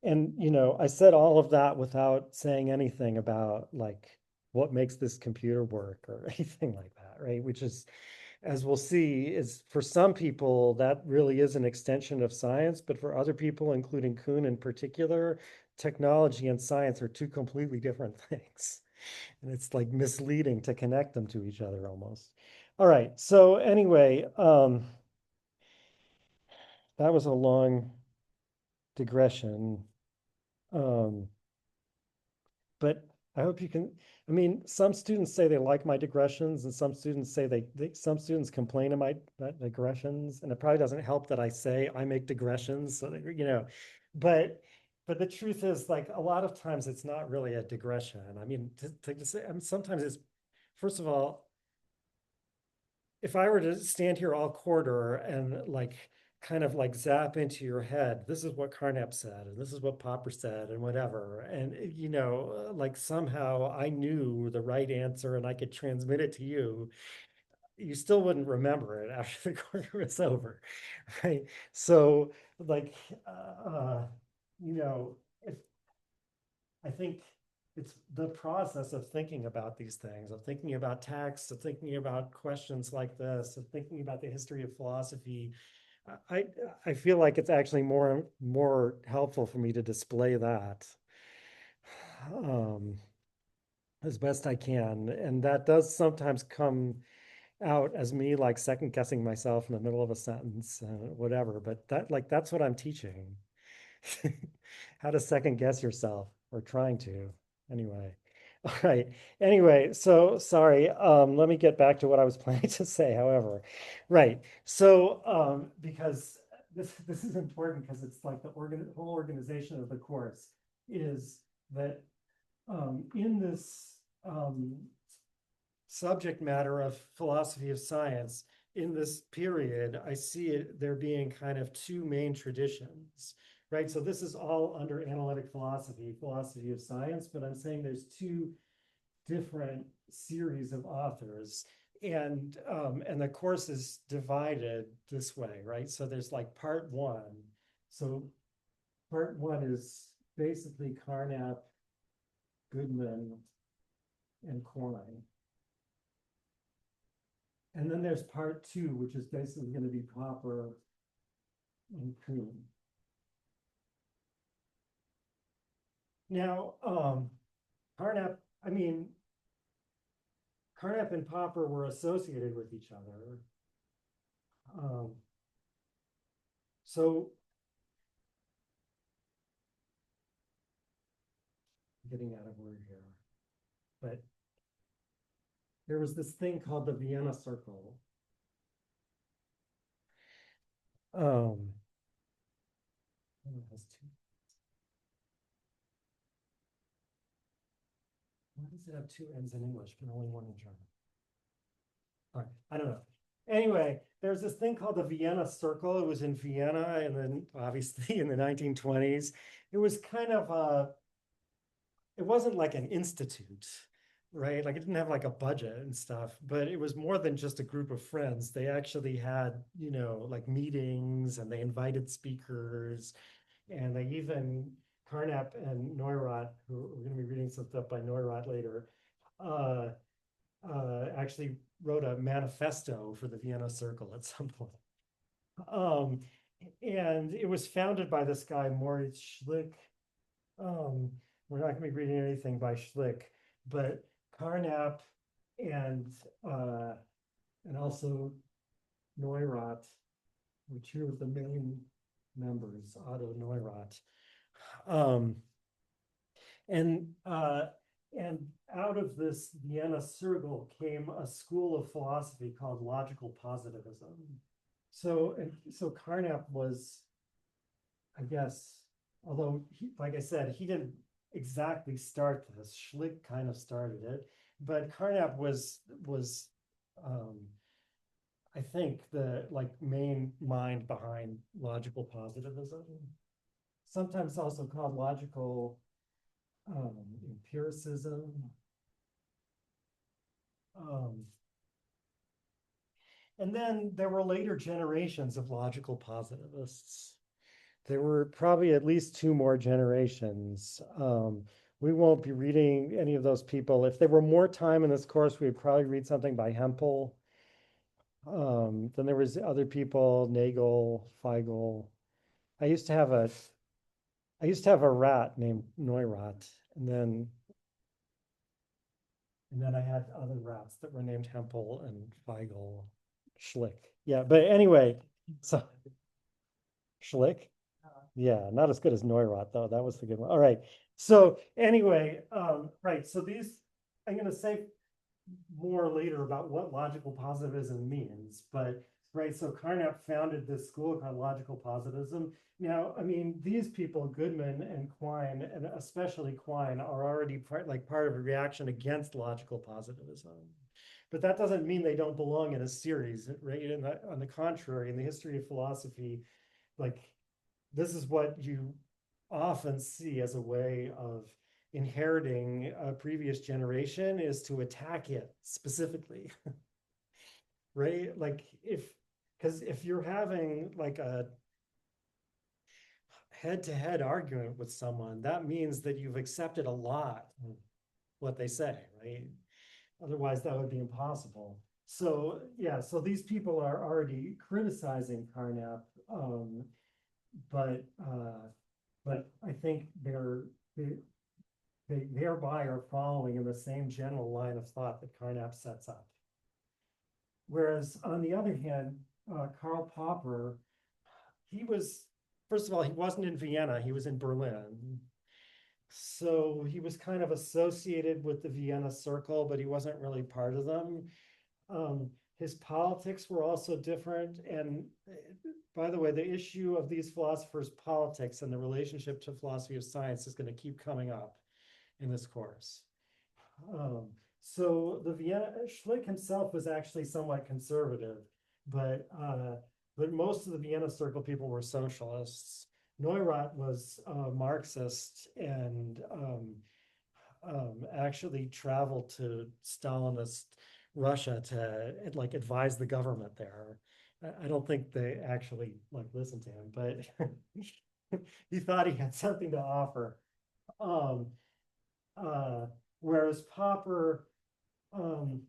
and I said all of that without saying anything about like what makes this computer work or anything like that, right? Which is as we'll see, is for some people that really is an extension of science, but for other people, including Kuhn in particular, technology and science are two completely different things. And it's like misleading to connect them to each other almost. All right. So anyway, that was a long digression. Um, but I hope you can, I mean, some students say they like my digressions and some students say some students complain of my digressions. And it probably doesn't help that I say I make digressions. So, but, but the truth is like a lot of times it's not really a digression. I mean, to say, I mean, sometimes it's, first of all, if I were to stand here all quarter and like kind of like zap into your head, this is what Carnap said, and this is what Popper said, and whatever, and like somehow I knew the right answer and I could transmit it to you, you still wouldn't remember it after the quarter was over, right? So, like, you know, if I think it's the process of thinking about these things, of thinking about texts, of thinking about questions like this, of thinking about the history of philosophy. I I feel like it's actually more helpful for me to display that um, as best I can, and that does sometimes come out as me like second guessing myself in the middle of a sentence, whatever. But that's what I'm teaching. How to second guess yourself or trying to anyway. All right. Anyway, so sorry. Let me get back to what I was planning to say, however. Right. So because this is important because it's like the whole organization of the course is that in this subject matter of philosophy of science, in this period, I see there being kind of two main traditions, right? So this is all under analytic philosophy, philosophy of science, but I'm saying there's two different series of authors. And the course is divided this way, right? So there's like part one. So part one is basically Carnap, Goodman, and Quine. And then there's part two, which is basically going to be Popper and Kuhn. Now, Carnap, I mean, Carnap and Popper were associated with each other. Um, so, getting out of word here, but there was this thing called the Vienna Circle. It has two. Why does it have two N's in English, but only one in German? All right, I don't know. Anyway, there's this thing called the Vienna Circle. It was in Vienna, and then obviously in the 1920s. It was kind of it wasn't like an institute, right? Like it didn't have like a budget and stuff, but it was more than just a group of friends. They actually had, like meetings and they invited speakers, and they even Carnap and Neurath, who we're going to be reading some stuff by Neurath later, uh, actually wrote a manifesto for the Vienna Circle at some point. Um, and it was founded by this guy, Moritz Schlick. Um, we're not going to be reading anything by Schlick, but Carnap and uh, and also Neurath, which here are the main members, Otto Neurath. Um, and out of this Vienna Circle came a school of philosophy called logical positivism. So Carnap was, I guess, although like I said, he didn't exactly start this. Schlick kind of started it, but Carnap was I think the like main mind behind logical positivism. Sometimes also called logical empiricism. Um, and then there were later generations of logical positivists. There were probably at least two more generations. We won't be reading any of those people. If there were more time in this course, we'd probably read something by Hempel. Then there was other people, Nagel, Feigl. I used to have a I used to have a rat named Neurath, and then I had other rats that were named Hempel and Feigl, Schlick. Yeah, but anyway, so Schlick. Yeah, not as good as Neurath though. That was the good one. All right. So anyway, right. So these, I'm going to say more later about what logical positivism means, but right. So Carnap founded this school called logical positivism. Now, I mean, these people, Goodman and Quine, and especially Quine, are already part of a reaction against logical positivism. But that doesn't mean they don't belong in a series, right? On the contrary, in the history of philosophy, like this is what you often see as a way of inheriting a previous generation is to attack it specifically, right? Like because if you're having like a head-to-head argument with someone, that means that you've accepted a lot of what they say, right? Otherwise, that would be impossible. So yeah, so these people are already criticizing Carnap, but I think they thereby are following in the same general line of thought that Carnap sets up. Whereas on the other hand, Karl Popper, he was, first of all, he wasn't in Vienna, he was in Berlin. So he was kind of associated with the Vienna Circle, but he wasn't really part of them. Um, his politics were also different. And by the way, the issue of these philosophers' politics and the relationship to philosophy of science is going to keep coming up in this course. Um, so the Vienna Schlick himself was actually somewhat conservative, but most of the Vienna Circle people were socialists. Neurath was Marxist and actually traveled to Stalinist Russia to like advise the government there. I don't think they actually like listened to him, but he thought he had something to offer. Um, uh, Whereas Popper, um,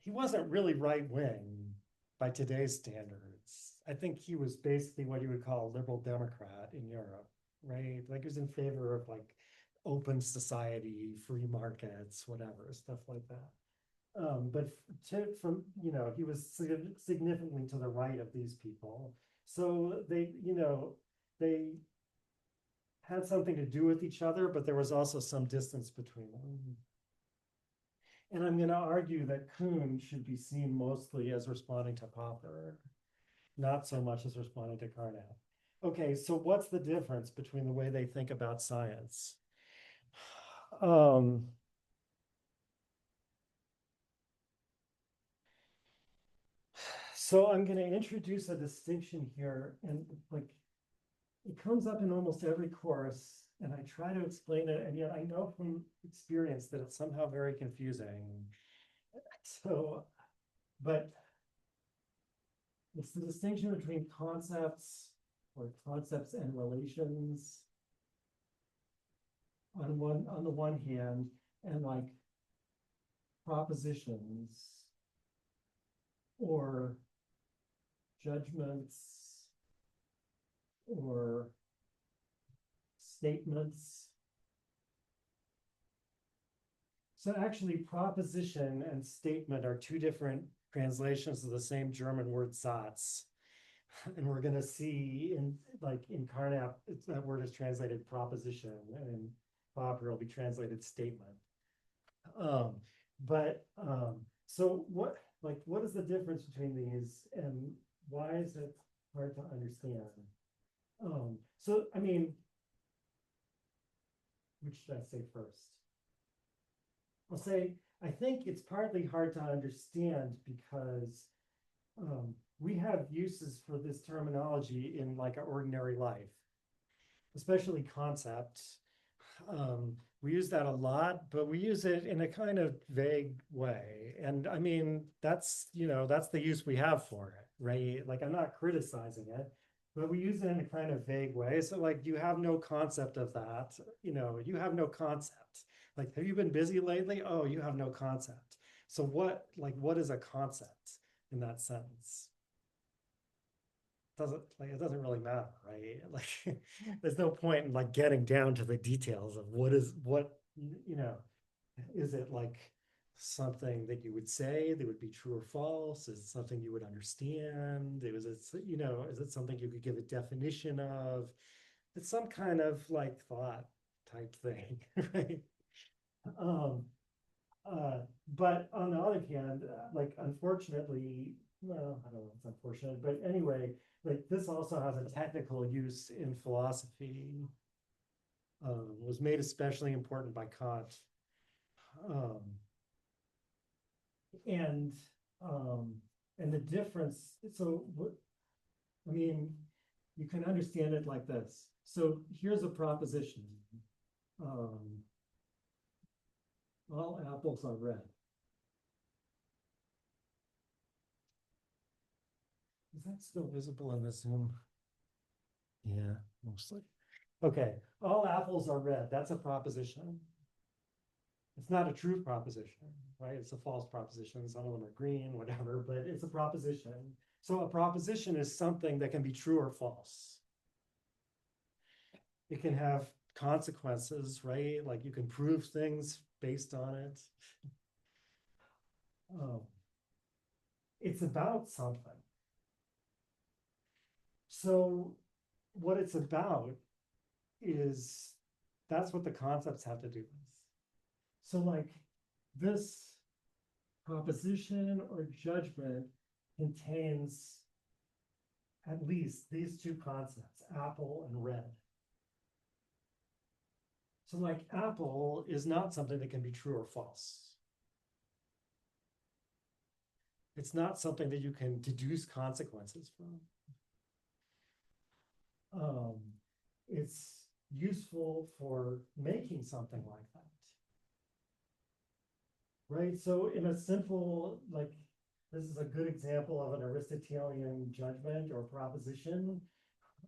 he wasn't really right wing by today's standards. I think he was basically what you would call a liberal Democrat in Europe, right? Like he was in favor of like open society, free markets, whatever, stuff like that. But from, he was significantly to the right of these people. So they had something to do with each other, but there was also some distance between them. And I'm going to argue that Kuhn should be seen mostly as responding to Popper, not so much as responding to Carnap. Okay, so what's the difference between the way they think about science? So I'm going to introduce a distinction here, and like it comes up in almost every course, and I try to explain it, and yet I know from experience that it's somehow very confusing. So, but it's the distinction between concepts and relations on the one hand, and like propositions or judgments or statements. So actually proposition and statement are two different translations of the same German word Satz. And we're going to see in Carnap, that word is translated proposition, and in Popper will be translated statement. So what is the difference between these, and why is it hard to understand? So I mean, which should I say first? I'll say I think it's partly hard to understand because we have uses for this terminology in like our ordinary life, especially concepts. We use that a lot, but we use it in a kind of vague way. And I mean, that's the use we have for it, right? Like I'm not criticizing it, but we use it in a kind of vague way. So like you have no concept of that, you have no concept. Like, have you been busy lately? Oh, you have no concept. So what is a concept in that sense? It doesn't really matter, right? Like there's no point in like getting down to the details of you know, is it like something that you would say that would be true or false? Is it something you would understand? Is it something you could give a definition of? It's some kind of like thought type thing, right? Um, but on the other hand, like unfortunately, well, I don't know if it's unfortunate, but anyway, like this also has a technical use in philosophy. Was made especially important by Kant. Um, and um, and the difference, so what I mean, you can understand it like this. So here's a proposition. Um, all apples are red. Is that still visible in the Zoom? Yeah, mostly. Okay, all apples are red. That's a proposition. It's not a true proposition, right? It's a false proposition. Some of them are green, whatever, but it's a proposition. So a proposition is something that can be true or false. It can have consequences, right? Like you can prove things based on it. Um, it's about something. So what it's about is that's what the concepts have to do with. So like this proposition or judgment contains at least these two concepts, apple and red. So like apple is not something that can be true or false. It's not something that you can deduce consequences from. It's useful for making something like that. Right? So in a simple, like, this is a good example of an Aristotelian judgment or proposition.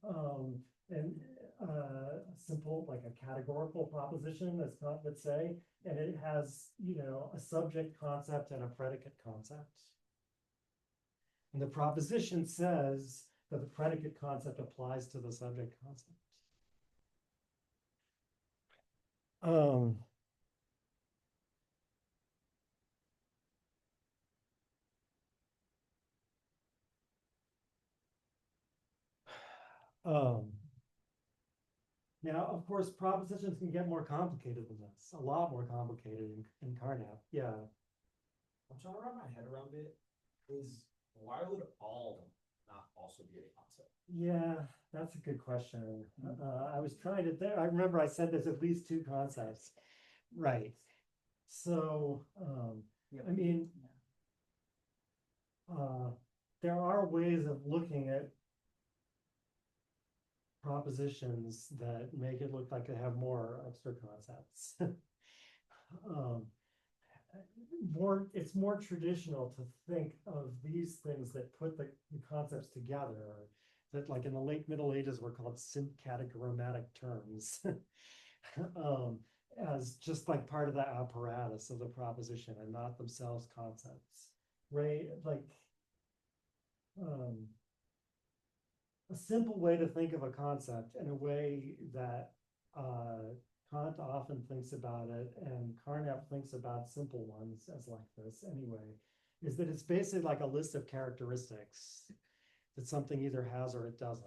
And simple, like a categorical proposition, as Kant would say, and it has, a subject concept and a predicate concept. And the proposition says that the predicate concept applies to the subject concept. Um, um, Now, of course, propositions can get more complicated than this, a lot more complicated in Carnap. Yeah. I'm trying to wrap my head around it. Is why would all not also be a concept? Yeah, that's a good question. I was trying to there. I remember I said there's at least two concepts. Right. So, I mean, there are ways of looking at propositions that make it look like they have more extra concepts. um, it's more traditional to think of these things that put the concepts together that like in the late Middle Ages were called syncatogrammatic terms as just like part of the apparatus of the proposition and not themselves concepts, right? Like a simple way to think of a concept in a way that Kant often thinks about it, and Carnap thinks about simple ones as like this anyway, is that it's basically like a list of characteristics that something either has or it doesn't.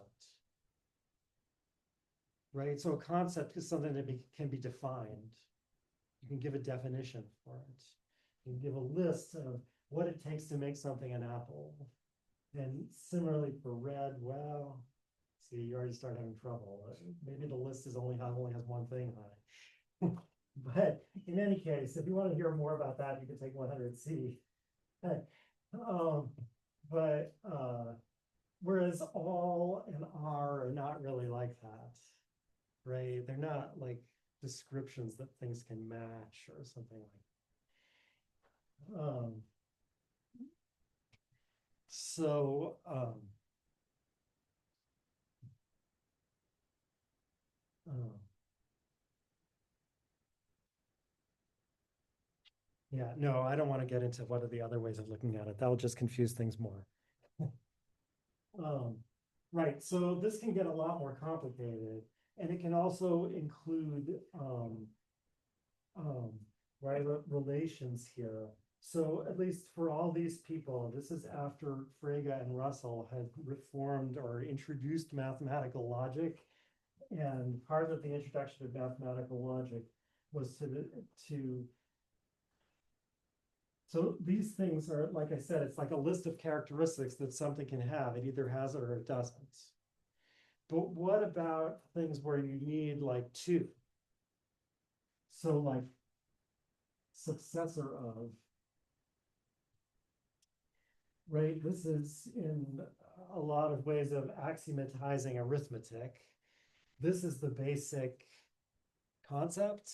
Right? So a concept is something that can be defined. You can give a definition for it. You can give a list of what it takes to make something an apple. And similarly for red, well, see, you already start having trouble. Maybe the list only has one thing on it. But in any case, if you want to hear more about that, you can take 100C. But whereas all and are not really like that, right? They're not like descriptions that things can match or something like. So Yeah, no, I don't want to get into what are the other ways of looking at it. That'll just confuse things more. Right, so this can get a lot more complicated, and it can also include right, relations here. So at least for all these people, this is after Frege and Russell had reformed or introduced mathematical logic. And part of the introduction of mathematical logic was to so these things are, like I said, it's like a list of characteristics that something can have. It either has it or it doesn't. But what about things where you need like two? So like successor of, right? This is in a lot of ways of axiomatizing arithmetic. This is the basic concept,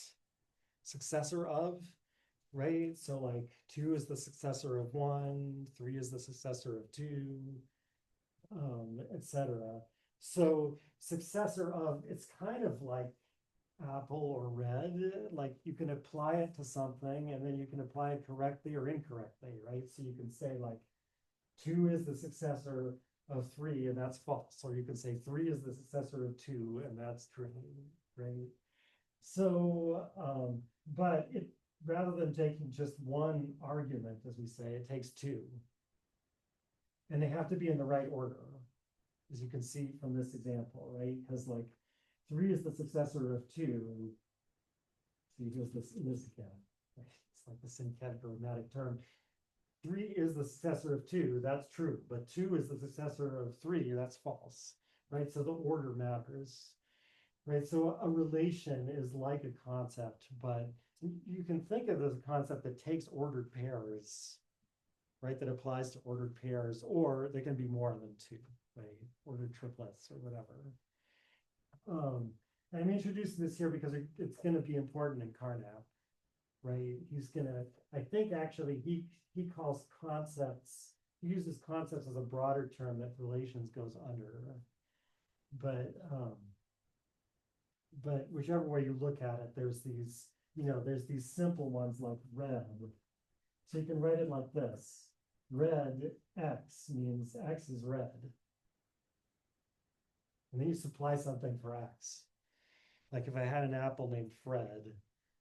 successor of, right? So like 2 is the successor of 1, 3 is the successor of 2, etc. So successor of, it's kind of like apple or red, like you can apply it to something and then you can apply it correctly or incorrectly, right? So you can say like 2 is the successor of 3 and that's false, or you can say 3 is the successor of 2 and that's true, right? So but it, rather than taking just one argument, as we say, it takes 2, and they have to be in the right order, as you can see from this example, right? Because like 3 is the successor of 2. See, here's this again. It's like the syncretic grammatic term. 3 is the successor of 2, that's true, but 2 is the successor of 3, that's false, right? So the order matters, right? So a relation is like a concept, but you can think of it as a concept that takes ordered pairs, right? That applies to ordered pairs, or they can be more than 2, right? Ordered triplets or whatever. I'm introducing this here because it's going to be important in Carnap, right? He's gonna, I think actually he calls concepts, he uses concepts as a broader term that relations goes under, but whichever way you look at it, there's these, there's these simple ones like red. So you can write it like this: red X means X is red. And then you supply something for X. Like if I had an apple named Fred,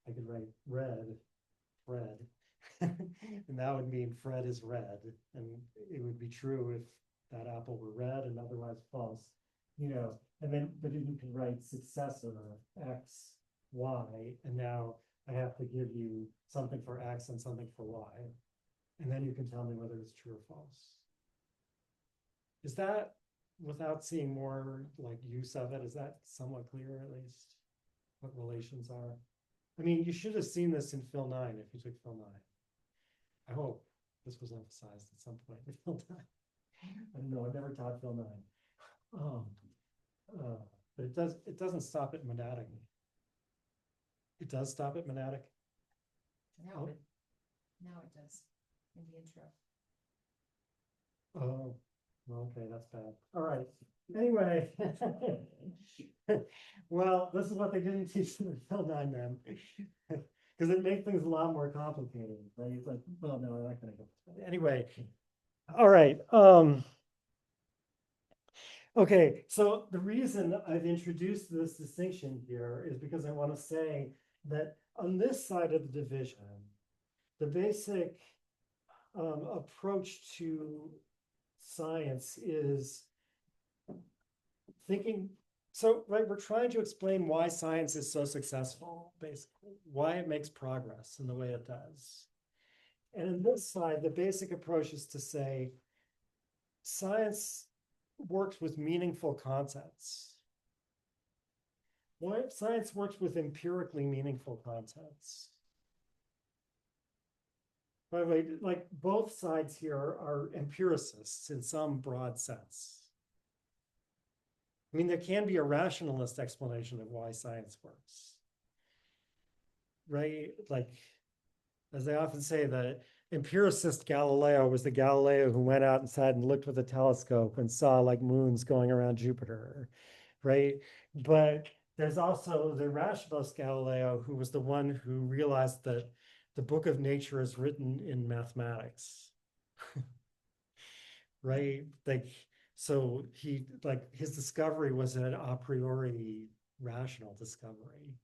I could write red, Fred. And that would mean Fred is red. And it would be true if that apple were red and otherwise false. And then, but you can write successor X, Y, and now I have to give you something for X and something for Y. And then you can tell me whether it's true or false. Is that, without seeing more like use of it, is that somewhat clear at least? What relations are? I mean, you should have seen this in Phil 9 if you took Phil 9. I hope this was emphasized at some point in Phil 9. I don't know, I never taught Phil 9. But it doesn't stop at monadic. It does stop at monadic. Now it does in the intro. Oh, okay, that's bad. All right. Anyway, well, this is what they didn't teach in Phil 9 then, because it makes things a lot more complicated. Right? It's like, well, no, I'm not going to go. Anyway, all right. Okay, so the reason I've introduced this distinction here is because I want to say that on this side of the division, the basic approach to science is thinking, so, right, we're trying to explain why science is so successful, basically, why it makes progress in the way it does. And in this side, the basic approach is to say, science works with meaningful concepts. Why science works with empirically meaningful concepts. By the way, like both sides here are empiricists in some broad sense. I mean, there can be a rationalist explanation of why science works, right? Like, as they often say, the empiricist Galileo was the Galileo who went out inside and looked with a telescope and saw like moons going around Jupiter, right? But there's also the rationalist Galileo who was the one who realized that the book of nature is written in mathematics. Right? Like, so he, like, his discovery was an a priori rational discovery.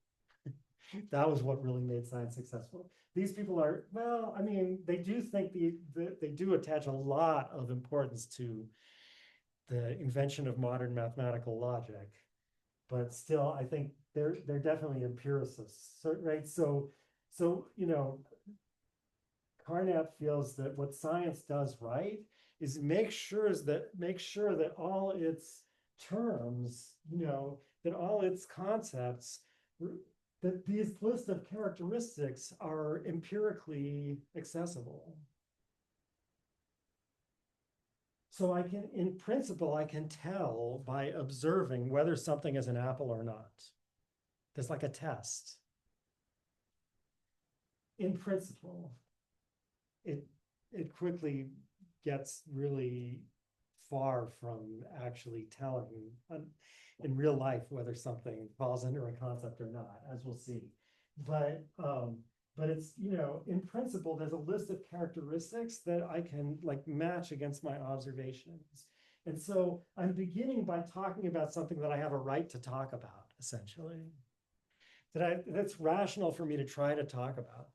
That was what really made science successful. These people are, well, I mean, they do think they do attach a lot of importance to the invention of modern mathematical logic, but still, I think they're definitely empiricists, so, right? So Carnap feels that what science does right is make sure that all its terms, that all its concepts, that these list of characteristics are empirically accessible. So I can, in principle, I can tell by observing whether something is an apple or not. There's like a test. In principle, it it quickly gets really far from actually telling in real life whether something falls under a concept or not, as we'll see. But it's, in principle, there's a list of characteristics that I can like match against my observations. And so I'm beginning by talking about something that I have a right to talk about, essentially. That's rational for me to try to talk about.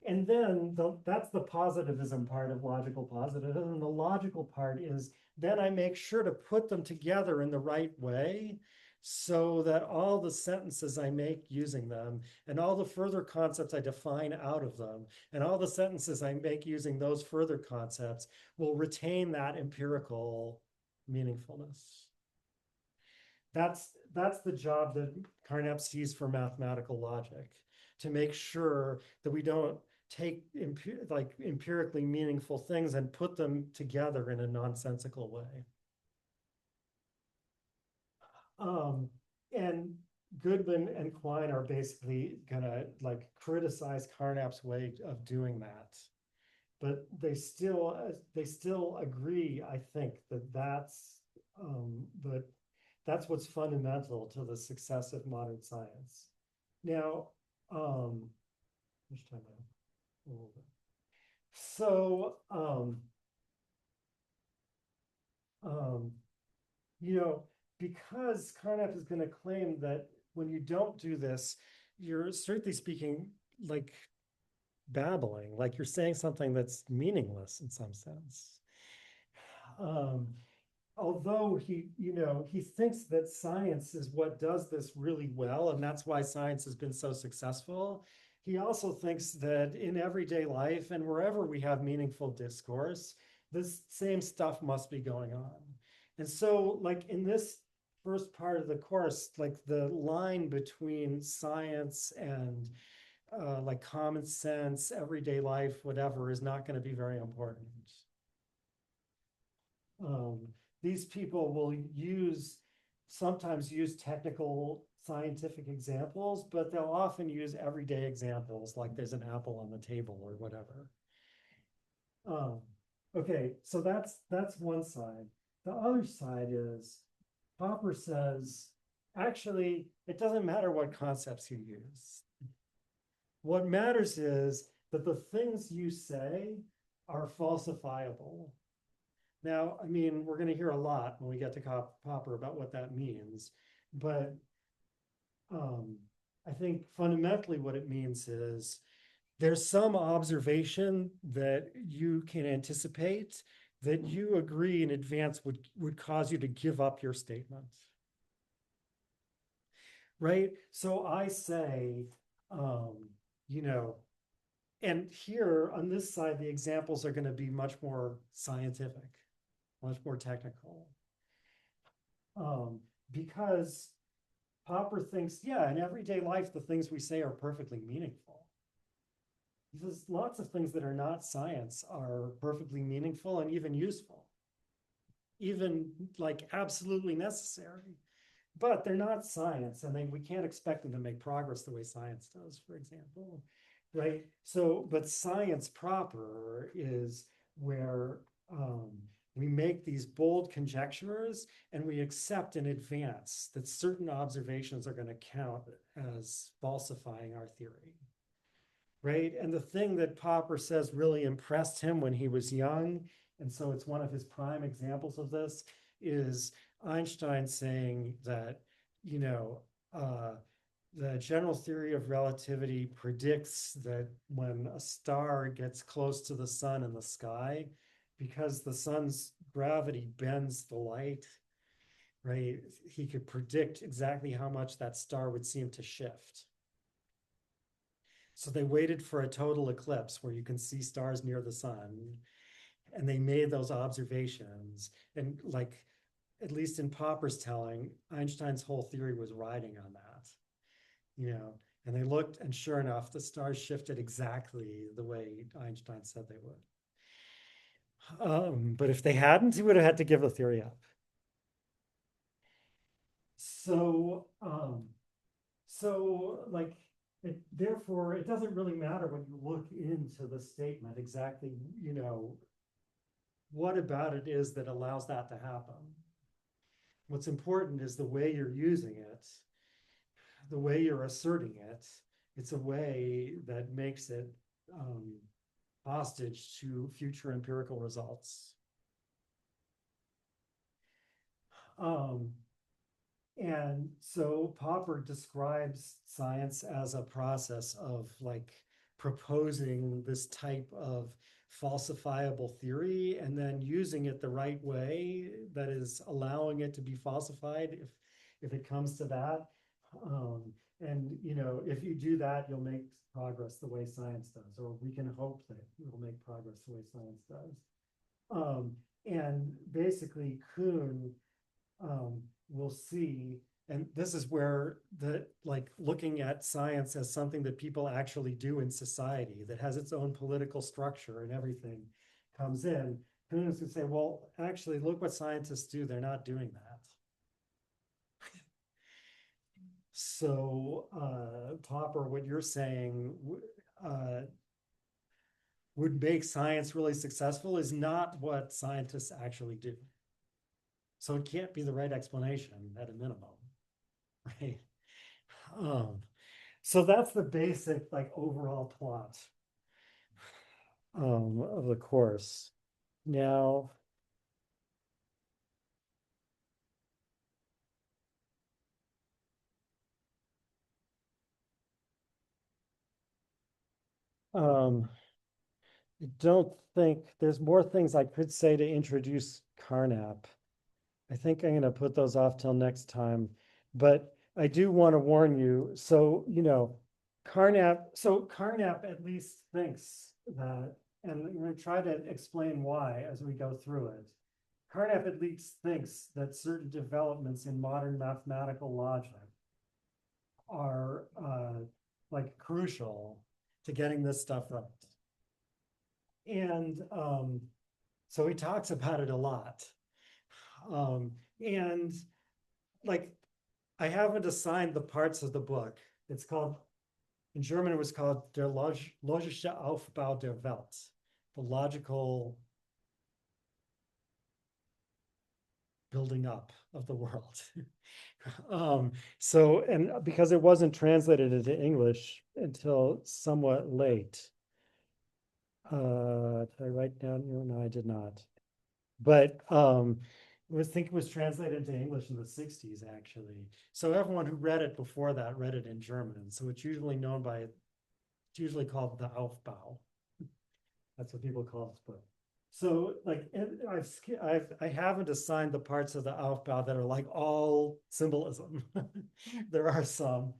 And then that's the positivism part of logical positivism. And the logical part is then I make sure to put them together in the right way so that all the sentences I make using them and all the further concepts I define out of them and all the sentences I make using those further concepts will retain that empirical meaningfulness. That's the job that Carnap sees for mathematical logic, to make sure that we don't take empirically meaningful things and put them together in a nonsensical way. And Goodman and Quine are basically gonna like criticize Carnap's way of doing that, but they still agree, I think, that that's what's fundamental to the success of modern science. Now, which time now? So, because Carnap is going to claim that when you don't do this, you're strictly speaking like babbling, like you're saying something that's meaningless in some sense. Although he thinks that science is what does this really well, and that's why science has been so successful. He also thinks that in everyday life and wherever we have meaningful discourse, this same stuff must be going on. And so, like in this first part of the course, like the line between science and like common sense, everyday life, whatever, is not going to be very important. These people will sometimes use technical scientific examples, but they'll often use everyday examples, like there's an apple on the table or whatever. Okay, so that's one side. The other side is Popper says, actually, it doesn't matter what concepts you use. What matters is that the things you say are falsifiable. Now, I mean, we're going to hear a lot when we get to Popper about what that means, but I think fundamentally what it means is there's some observation that you can anticipate that you agree in advance would cause you to give up your statement. Right? So I say, and here on this side, the examples are going to be much more scientific, much more technical. Because Popper thinks, yeah, in everyday life, the things we say are perfectly meaningful. There's lots of things that are not science are perfectly meaningful and even useful, even like absolutely necessary, but they're not science, and we can't expect them to make progress the way science does, for example, right? So, but science proper is where we make these bold conjectures and we accept in advance that certain observations are going to count as falsifying our theory. right? And the thing that Popper says really impressed him when he was young, and so it's one of his prime examples of this, is Einstein saying that, you know, the general theory of relativity predicts that when a star gets close to the sun in the sky, because the sun's gravity bends the light, right? He could predict exactly how much that star would seem to shift. So they waited for a total eclipse where you can see stars near the sun, and they made those observations. And like, at least in Popper's telling, Einstein's whole theory was riding on that, you know. And they looked, and sure enough, the stars shifted exactly the way Einstein said they would. But if they hadn't, he would have had to give the theory up. So, like, therefore, it doesn't really matter when you look into the statement exactly, you know, what about it is that allows that to happen. What's important is the way you're using it, the way you're asserting it. It's a way that makes it hostage to future empirical results. Um, And so Popper describes science as a process of like proposing this type of falsifiable theory and then using it the right way, that is allowing it to be falsified if it comes to that. And you know, if you do that, you'll make progress the way science does, or we can hope that you'll make progress the way science does. And basically Kuhn we'll see, and this is where the like looking at science as something that people actually do in society that has its own political structure and everything comes in. Kuhn is going to say, well, actually, look what scientists do. They're not doing that. So, Popper, what you're saying would make science really successful is not what scientists actually do. So it can't be the right explanation at a minimum, right? Um, so that's the basic like overall plot of the course. Now, I don't think there's more things I could say to introduce Carnap. I think I'm going to put those off till next time. But I do want to warn you. So, you know, Carnap at least thinks that, and I'm going to try to explain why as we go through it. Carnap at least thinks that certain developments in modern mathematical logic are like crucial to getting this stuff right. And so he talks about it a lot. And like, I haven't assigned the parts of the book. It's called, in German, it was called Der logische Aufbau der Welt, the logical building up of the world. So, and because it wasn't translated into English until somewhat late, did I write down? No, I did not. But I think it was translated into English in the 60s, actually. So everyone who read it before that read it in German. So it's usually known by, it's usually called the Aufbau. That's what people call this book. So like I haven't assigned the parts of the Aufbau that are like all symbolism. There are some.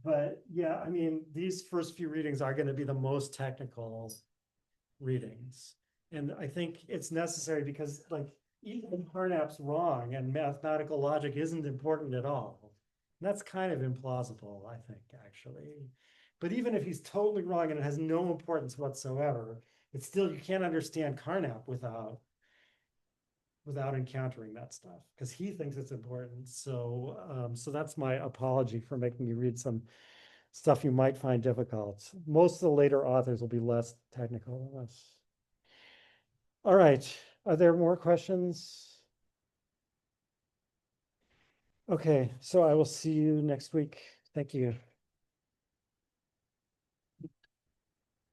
But yeah, I mean, these first few readings are going to be the most technical readings. And I think it's necessary because like even Carnap's wrong and mathematical logic isn't important at all. And that's kind of implausible, I think, actually. But even if he's totally wrong and it has no importance whatsoever, it's still, you can't understand Carnap without encountering that stuff because he thinks it's important. So that's my apology for making you read some stuff you might find difficult. Most of the later authors will be less technical than us. All right. Are there more questions? Okay, so I will see you next week. Thank you.